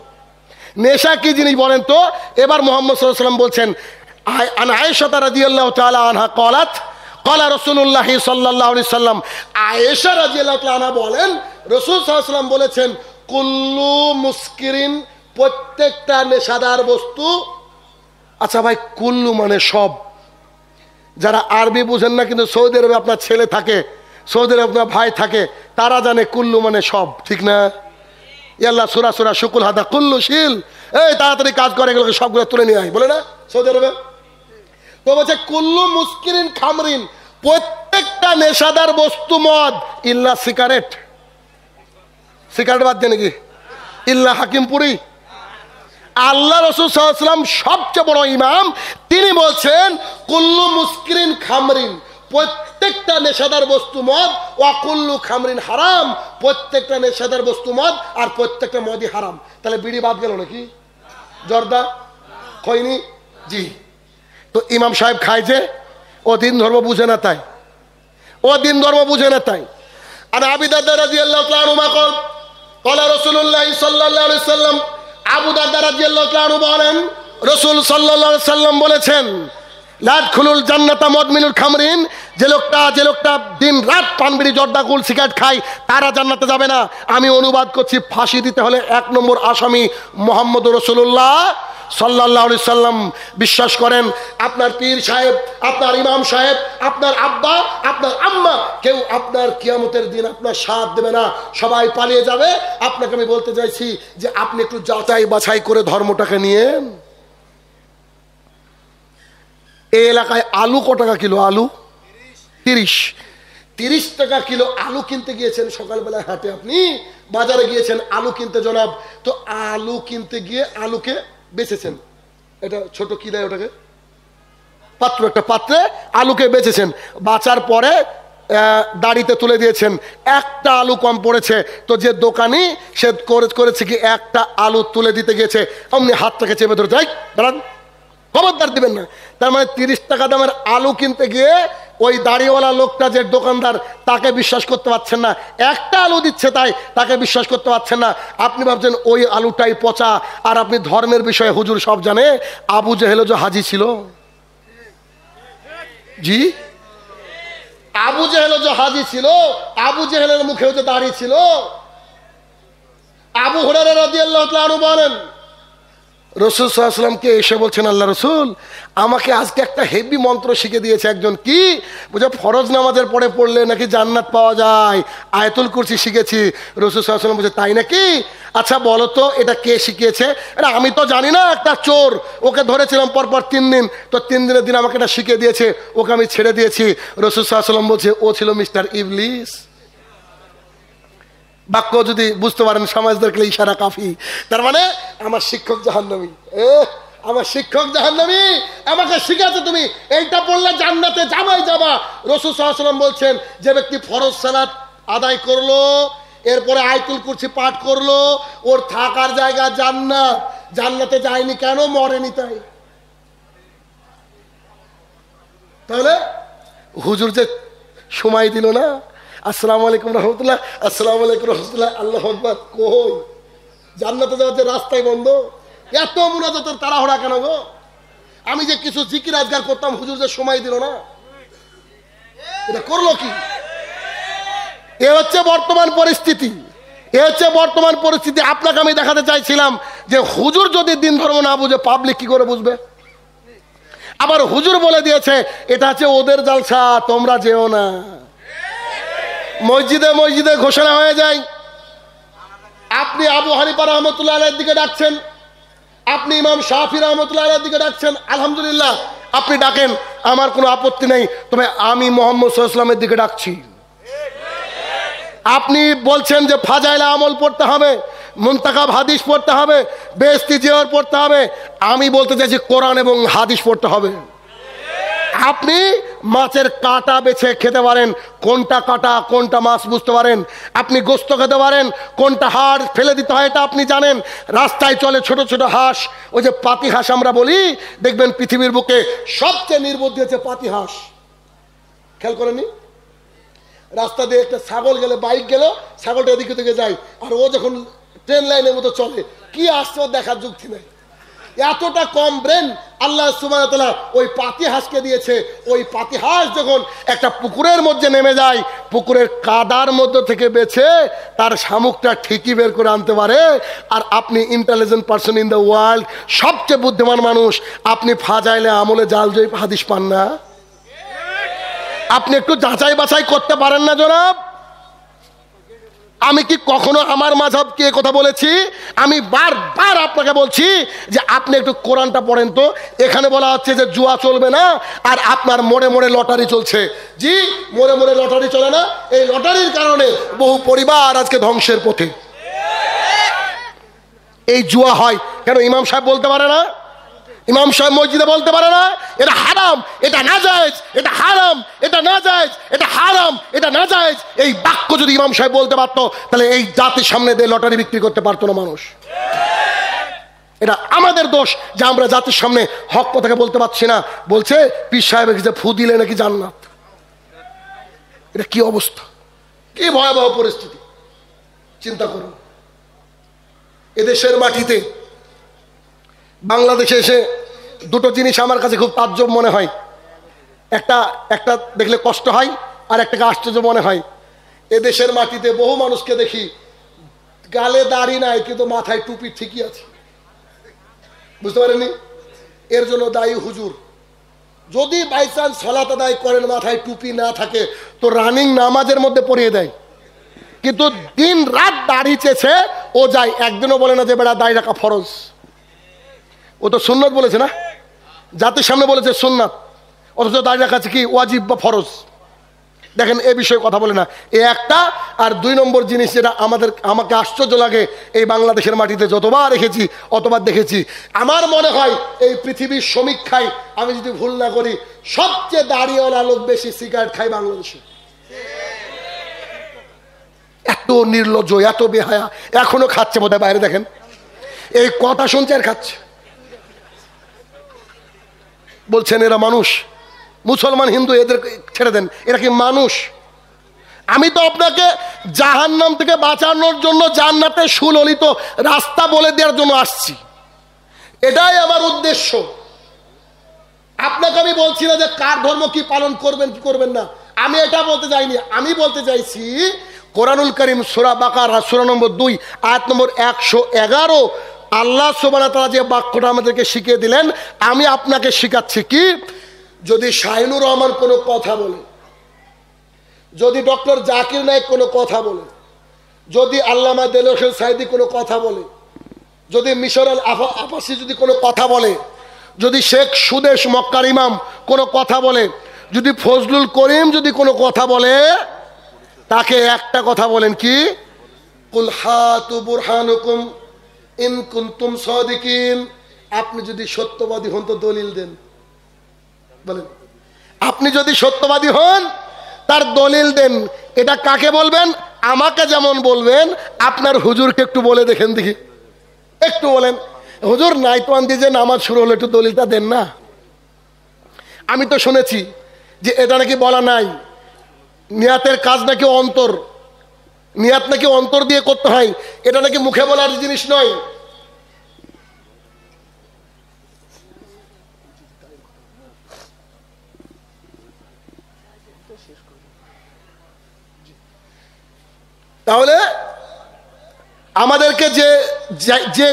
নেশা কি জিনিস বলেন তো? এবার মুহাম্মদ সাল্লাল্লাহু আলাইহি ওয়াসাল্লাম বলছেন, আন আয়েশা রাদিয়াল্লাহু তাআলা আনহা ক্বালাত ক্বালা রাসূলুল্লাহ সাল্লাল্লাহু আলাইহি ওয়াসাল্লাম, আয়েশা রাদিয়াল্লাহু তাআলা আনহা বলেন রাসূল সাল্লাল্লাহু আলাইহি ওয়াসাল্লাম বলেছেন, কুল্লু মুসকিরিন, প্রত্যেকটা নেশাদার বস্তু। আচ্ছা ভাই, কুল্লু মানে সব। যারা আরবি বুঝেন না কিন্তু সৌদি আরবে আপনার ছেলে থাকে, সৌদি আরবে আপনার ভাই থাকে, তারা জানে কুল্লু মানে সব, ঠিক না? আল্লাহ সুরা সুরা শুকুল হাদা কুল্লু শিল, এই তাড়াতাড়ি কাজ করে, এগুলোকে সবগুলো তুলে নিয়ে আয়, বলে না সৌদি আরবে? তো বলছে কুল্লু মুস্কিরিন খামরিন, প্রত্যেকটা নেশাদার বস্তু মদ, ইল্লা সিগারেট। সিগারেট বাদ দিয়ে নাকি? ইল্লা হাকিমপুরি। আল্লাহ রাসূল সাল্লাল্লাহু আলাইহি ওয়াসাল্লাম সবচেয়ে বড় ইমাম, তিনি বলছেন কুল্লু মুস্কিরিন খামরিন, প্রত্যেকটা নেশাদার বস্তু মদ, ওয়া কুল্লু খামরিন হারাম, প্রত্যেকটা নেশাদার বস্তু মদ, আর প্রত্যেকটা মদই হারাম। তাহলে বিড়ি বাদ গেল নাকি? জর্দা খৈনি? জি। তো ইমাম সাহেব খায় যে, ও দিন ধর্ম বুঝে না তাই, ও দিন ধর্ম বুঝে না তাই। আর আবি দারদা রাদিয়াল্লাহু তাআলা আনহু قال قال رسول الله صلى الله عليه وسلم, আবু দারদা রাদিয়াল্লাহু তাআলা আনহু বলেন, রাসূল সাল্লাল্লাহু আলাইহি সাল্লাম বলেছেন, লা ইয়াদখুলুল জান্নাতা মুদমিনুল খামরিন, যে লোকটা দিন রাত পান বিড়ি জর্দা গুল সিগারেট খায়, তারা জান্নাতে যাবে না। আমি অনুবাদ করছি, ফাঁসি দিতে হলে 1 নম্বর আসামি মুহাম্মদুর রাসূলুল্লাহ সাল্লাল্লাহু আলাইহি সাল্লাম। বিশ্বাস করেন, আপনার পীর সাহেব, আপনার ইমাম সাহেব, আপনার আব্বা, আপনার আম্মা, কেউ আপনার কিয়ামতের দিন আপনার সাথ দেবে না, সবাই পালিয়ে যাবে। আপনাকে আমি বলতে চাইছি যে আপনি একটু যাচাই বাছাই করে ধর্মটাকে নিয়েন। এই এলাকায় আলু কত টাকা কিলো? আলু 30 টাকা কিলো আলু কিনতে গিয়েছেন সকালবেলায় হাটে, আপনি বাজারে গিয়েছেন আলু কিনতে জনাব, তো আলু কিনতে গিয়ে আলুকে বেচেছেন, এটা ছোট কি দেয় ওটাকে, পাত্র, একটা পাত্রে আলুকে বেচেছেন, বাঁচার পরে দাড়িতে তুলে দিয়েছেন, একটা আলু কম পড়েছে, তো যে দোকানি সে করেছে কি, একটা আলু তুলে দিতে গিয়েছে, অমনি হাতটাকে চেপে ধরে, যাই দাঁড়ান, খবরদার দিবেন না। তার মানে 30 টাকা দামের আলু কিনতে গিয়ে ওই দাড়িওয়ালা লোকটা, যে দোকানদার, তাকে বিশ্বাস করতে পারছেন না, একটা আলু দিচ্ছে তাই তাকে বিশ্বাস করতে পারছেন না। আপনি ভাবছেন ওই আলুটাই পচা, আর আপনি ধর্মের বিষয়ে হুজুর সব জানে। আবু জেহেল যে হাজি ছিল, জি, আবু জেহেল যে হাজি ছিল, আবু জেহেলের মুখেও যে দাড়ি ছিল। আবু হুরায়রা রাদিয়াল্লাহু তাআলা আনহু বলেন, রাসূল সাল্লাল্লাহু আলাইহি ওয়াসাল্লামকে এসে বলছেন, আল্লাহ রাসূল, আমাকে আজকে একটা হেভি মন্ত্র শিখে দিয়েছে একজন, কি বুঝে, ফরজ নামাজের পরে পড়লে নাকি জান্নাত পাওয়া যায়, আয়াতুল কুরসি শিখেছি। রাসূল সাল্লাল্লাহু আলাইহি ওয়াসাল্লাম বলছে, তাই নাকি? আচ্ছা বলো তো এটা কে শিখিয়েছে? এটা আমি তো জানি না, একটা চোর, ওকে ধরেছিলাম পরপর 3 দিন, তো 3 দিনের দিন আমাকে এটা শিখিয়ে দিয়েছে, ওকে আমি ছেড়ে দিয়েছি। রাসূল সাল্লাল্লাহু আলাইহি ওয়াসাল্লাম বলছে, ও ছিল মিস্টার ইবলিস। বাক্য যদি বুঝতে পারেন, সমাজ দেখলে ইশারা কাফি। তার মানে আমার শিক্ষক জাহান্নামী, আমার শিক্ষক জাহান্নামী, আমাকে শিখাচ্ছে তুমি এইটা পড়লে জান্নাতে যাবাই যাবা। রাসূল সাল্লাল্লাহু আলাইহি ওয়াসাল্লাম বলছেন, যে ব্যক্তি ফরজ সালাত আদায় করলো, এরপরে আয়াতুল কুরসি পাঠ করলো, ওর থাকার জায়গা জান্নাত। জান্নাতে যায়নি কেন? মরেনি তাই। তাহলে হুজুর যে সময় দিল না, আসসালামু আলাইকুম রহমতুল্লাহ, আসসালামু আলাইকুম রহমতুল্লাহ, আল্লাহু আকবার, কই জান্নাতে যাওয়ার যে রাস্তাই বন্ধ। এত মুনাজাতের তাড়াহুড়া কেন গো? আমি যে কিছু জিকির আজগার করতাম, হুজুর যে সময় দিল না, এটা করলো কি? এ হচ্ছে বর্তমান পরিস্থিতি, এ হচ্ছে বর্তমান পরিস্থিতি। আপনাকে আমি দেখাতে চাইছিলাম যে হুজুর যদি দিন ধর্ম না বুঝে, পাবলিক কি করে বুঝবে? আবার হুজুর বলে দিয়েছে এটা হচ্ছে ওদের জালসা, তোমরা যেও না। মসজিদে মসজিদে ঘোষণা হয়ে যায়, আপনি আবু হানিফা রাহমাতুল্লাহ আলাইহির দিকে ডাকছেন, আপনি ইমাম শাফি রাহমাতুল্লাহ আলাইহির দিকে ডাকছেন, আলহামদুলিল্লাহ আপনি ডাকেন, আমার কোনো আপত্তি নেই, তবে আমি মুহাম্মদ সাল্লাল্লাহু আলাইহি ওয়াসাল্লামের দিকে ডাকছি। আপনি বলছেন যে ফাজাইল আমল পড়তে হবে, মুনতাকাব হাদিস পড়তে হবে, বেহেশতি জিয়ার পড়তে হবে, আমি বলতে চাইছি কোরআন এবং হাদিস পড়তে হবে। আপনি মাছের কাঁটা বেছে খেতে পারেন, কোনটা কাঁটা কোনটা মাছ বুঝতে পারেন। আপনি গোস্ত খেতে পারেন, কোনটা হাড় ফেলে দিতে হয় এটা আপনি জানেন। রাস্তায় চলে ছোট ছোট হাঁস, ওই যে পাতি হাঁস আমরা বলি, দেখবেন পৃথিবীর বুকে সবচেয়ে নির্বোধ হচ্ছে পাতি হাঁস। খেয়াল করেনি? রাস্তা দিয়ে একটা ছাগল গেলে, বাইক গেল, ছাগলটা এদিকে থেকে যায়, আর ও যখন ট্রেন লাইনের মতো চলে, কি আসছে ওর দেখার যুক্তি নেই। এতটা কম ব্রেন আল্লাহ সুবহানাহু ওয়া তাআলা ওই পাতি হাঁসকে দিয়েছে। ওই পাতি হাঁস যখন একটা পুকুরের মধ্যে নেমে যায়, পুকুরের কাদার মধ্যে থেকে বেছে তার শামুকটা ঠিকই বের করে আনতে পারে। আর আপনি intelligent person in the world, সবচেয়ে বুদ্ধিমান মানুষ, আপনি ফাজাইলে আমলে জাল জয়ী হাদিস পান না? আপনি একটু যাচাই বাছাই করতে পারেন না জনাব? আমি কি কখনো আমার মাযহাবকে এ কথা বলেছি? আমি বারবার আপনাকে বলছি যে আপনি একটু কোরআনটা পড়েন তো। এখানে বলা হচ্ছে যে জুয়া চলবে না, আর আপনার মোড়ে মোড়ে লটারি চলছে। জি, মোড়ে মোড়ে লটারি চলে না? এই লটারির কারণে বহু পরিবার আজকে ধ্বংসের পথে। এই জুয়া হয় কেন? ইমাম সাহেব বলতে পারে না? ইমাম সাহেব মসজিদে বলতে পারে না এটা হারাম, এটা নাজায়েজ, এটা হারাম, এটা নাজায়েজ, এটা হারাম, এটা নাজায়েজ? এই বাক্য যদি ইমাম সাহেব বলতে পারতো, তাহলে এই জাতির সামনে দিয়ে লটারি বিক্রি করতে পারতো না মানুষ। এটা আমাদের দোষ যে আমরা জাতির সামনে হক কথাকে বলতে পারছি না। বলছে পীর সাহেবের কাছে ফু দিলে নাকি জান্নাত। এটা কি অবস্থা, কি ভয়াবহ পরিস্থিতি! চিন্তা করুন। এদেশের মাটিতে বাংলাদেশে এসে দুটো জিনিস আমার কাছে খুব তাজ্জব মনে হয়। একটা দেখলে কষ্ট হয়, আর একটাকে আশ্চর্য মনে হয়। এদেশের মাটিতে বহু মানুষকে দেখি গালে দাড়ি নাই কিন্তু মাথায় টুপি ঠিকই আছে। বুঝতে পারেননি? এর জন্য দায়ী হুজুর। যদি বাই চান্স সালাত আদায় করেন মাথায় টুপি না থাকে তো রানিং নামাজের মধ্যে পড়িয়ে দেয়, কিন্তু দিন রাত দাড়ি চেয়েছে ও যায়, একদিনও বলে না যে বেড়া দাড়ি রাখা ফরজ। ও তো সুন্নত বলেছে না, জাতির সামনে বলেছে সুন্নাত, অথচ দাঁড়িয়ে রাখা আছে কি ওয়াজিব বা ফরজ। দেখেন এ বিষয়ে কথা বলে না। এ একটা। আর দুই নম্বর জিনিস যেটা আমাকে আশ্চর্য লাগে, এই বাংলাদেশের মাটিতে যতবার রেখেছি অতবার দেখেছি, আমার মনে হয় এই পৃথিবীর সমীক্ষায় আমি যদি ভুল না করি সবচেয়ে দাড়িওয়ালা লোক বেশি সিগারেট খায় বাংলাদেশে। এত নির্লজ্জ, এত বেহায়া, এখনো খাচ্ছে বোধহয় বাইরে। দেখেন এই কথা শুনছে আর খাচ্ছে। বলছেন এরা মানুষ, মুসলমান হিন্দু এদের ছেড়ে দেন, এরা কি মানুষ? আমি তো আপনাকে জাহান্নাম থেকে বাঁচানোর জন্য জান্নাতের সুললিত রাস্তা বলে দেওয়ার জন্য আসছি, এটাই আমার উদ্দেশ্য। আপনাকে আমি বলছি না যে কার ধর্ম কি পালন করবেন কি করবেন না, আমি এটা বলতে চাইনি। আমি বলতে চাইছি কোরআনুল কারীম সূরা বাকারা সূরা নম্বর 2 আয়াত নম্বর 111 আল্লাহ সুবহানাহু ওয়া তাআলা যে বাক্যটা আমাদেরকে শিখিয়ে দিলেন, আমি আপনাকে শিখাচ্ছি কি, যদি শাহিনুর রহমান কোনো কথা বলে, যদি ডক্টর জাকির নায়েক কোনো কথা বলে, যদি আল্লামা দেলোয়ার হোসেন সাঈদী কোনো কথা বলে, যদি মিশর আল আফাসি যদি কোনো কথা বলে, যদি শেখ সুদেশ মক্কার ইমাম কোনো কথা বলে, যদি ফজলুল করিম যদি কোনো কথা বলে, তাকে একটা কথা বলেন কি, কুল হাতু বুরহানুকুম ইন কুনতুম সাদিকিন। আপনি যদি সত্যবাদী হন তো দলিল দেন। বলেন, আপনি যদি সত্যবাদী হন তার দলিল দেন। এটা কাকে বলবেন? আমাকে যেমন বলবেন, আপনার হুজুরকে একটু বলে দেখেন দেখি, একটু বলেন হুজুর নাইতওয়ান দিয়ে যে নামাজ শুরু হলো একটু দলিলটা দেন না। আমি তো শুনেছি যে এটা নাকি বলা নাই, নিয়াতের কাজ নাকি অন্তর, নিয়াত নাকি অন্তর দিয়ে করতে হয়, এটা নাকি মুখে বলার জিনিস নয়। তাহলে আমাদেরকে যে যে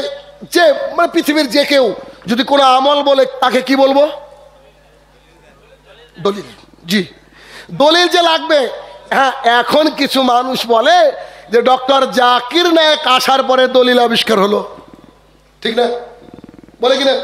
যে মানে পৃথিবীর যে কেউ যদি কোনো আমল বলে তাকে কি বলবো? দলিল। জি, দলিল যে লাগবে। হ্যাঁ, এখন কিছু মানুষ বলে যে ডক্টর জাকির নায়েক আসার পরে দলিল আবিষ্কার হলো, ঠিক না? বলে কিনা?